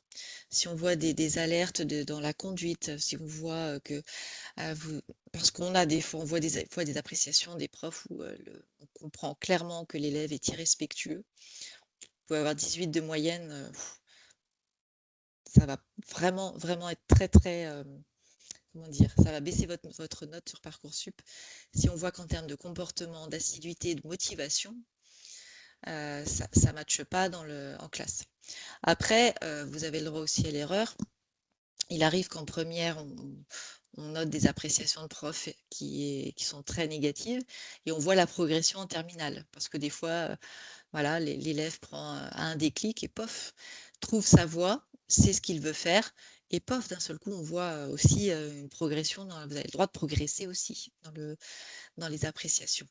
Si on voit des alertes dans la conduite, si on voit que parce qu'on a on voit des fois des appréciations des profs où on comprend clairement que l'élève est irrespectueux. Vous pouvez avoir 18 de moyenne, ça va vraiment, vraiment être très, très, comment dire, ça va baisser votre note sur Parcoursup. Si on voit qu'en termes de comportement, d'assiduité, de motivation, ça ne matche pas en classe. Après, vous avez le droit aussi à l'erreur. Il arrive qu'en première, on note des appréciations de profs qui sont très négatives et on voit la progression en terminale. Parce que des fois, voilà, l'élève prend un déclic et pof, trouve sa voie, sait ce qu'il veut faire et pof, d'un seul coup, on voit aussi une progression. Vous avez le droit de progresser aussi dans les appréciations.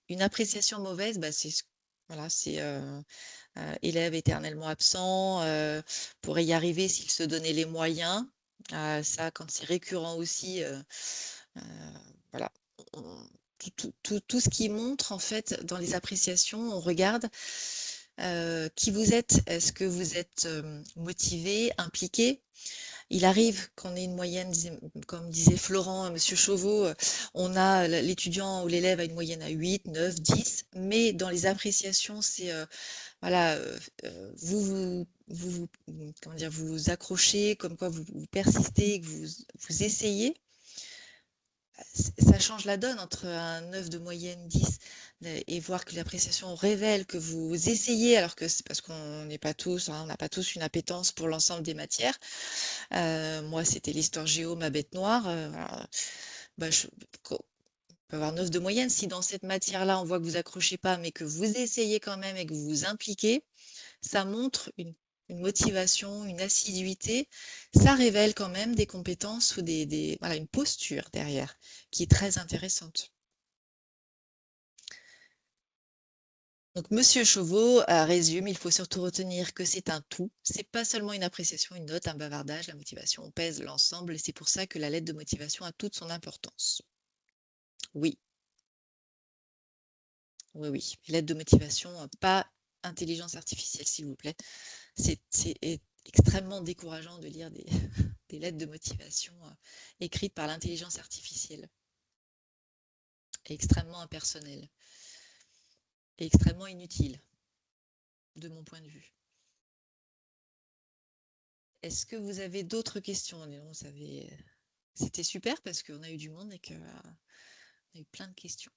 Une appréciation mauvaise, c'est voilà, c'est élève éternellement absent, pourrait y arriver s'il se donnait les moyens. Ça, quand c'est récurrent aussi, voilà. Tout ce qui montre, en fait, dans les appréciations, on regarde qui vous êtes. Est-ce que vous êtes motivé, impliqué? Il arrive qu'on ait une moyenne, comme disait Florent, Monsieur Chauveau, on a l'étudiant ou l'élève a une moyenne à 8, 9, 10, mais dans les appréciations, c'est voilà, comment dire, vous vous accrochez, comme quoi vous persistez, que vous essayez. Ça change la donne entre un 9 de moyenne 10 et voir que l'appréciation révèle que vous essayez, alors que c'est parce qu'on n'est pas tous, on n'a pas tous une appétence pour l'ensemble des matières. Moi, c'était l'histoire géo, ma bête noire. On peut avoir 9 de moyenne. Si dans cette matière-là, on voit que vous accrochez pas, mais que vous essayez quand même et que vous vous impliquez, ça montre une motivation, une assiduité. Ça révèle quand même des compétences ou voilà, une posture derrière qui est très intéressante. Donc, Monsieur Chauveau résume, il faut surtout retenir que c'est un tout. C'est pas seulement une appréciation, une note, un bavardage, la motivation. On pèse l'ensemble et c'est pour ça que la lettre de motivation a toute son importance. Oui. Oui, oui. Lettre de motivation, pas intelligence artificielle, s'il vous plaît. C'est extrêmement décourageant de lire des lettres de motivation écrites par l'intelligence artificielle. Et extrêmement impersonnelles. Et extrêmement inutiles, de mon point de vue. Est-ce que vous avez d'autres questions? C'était super parce qu'on a eu du monde et qu'on a eu plein de questions.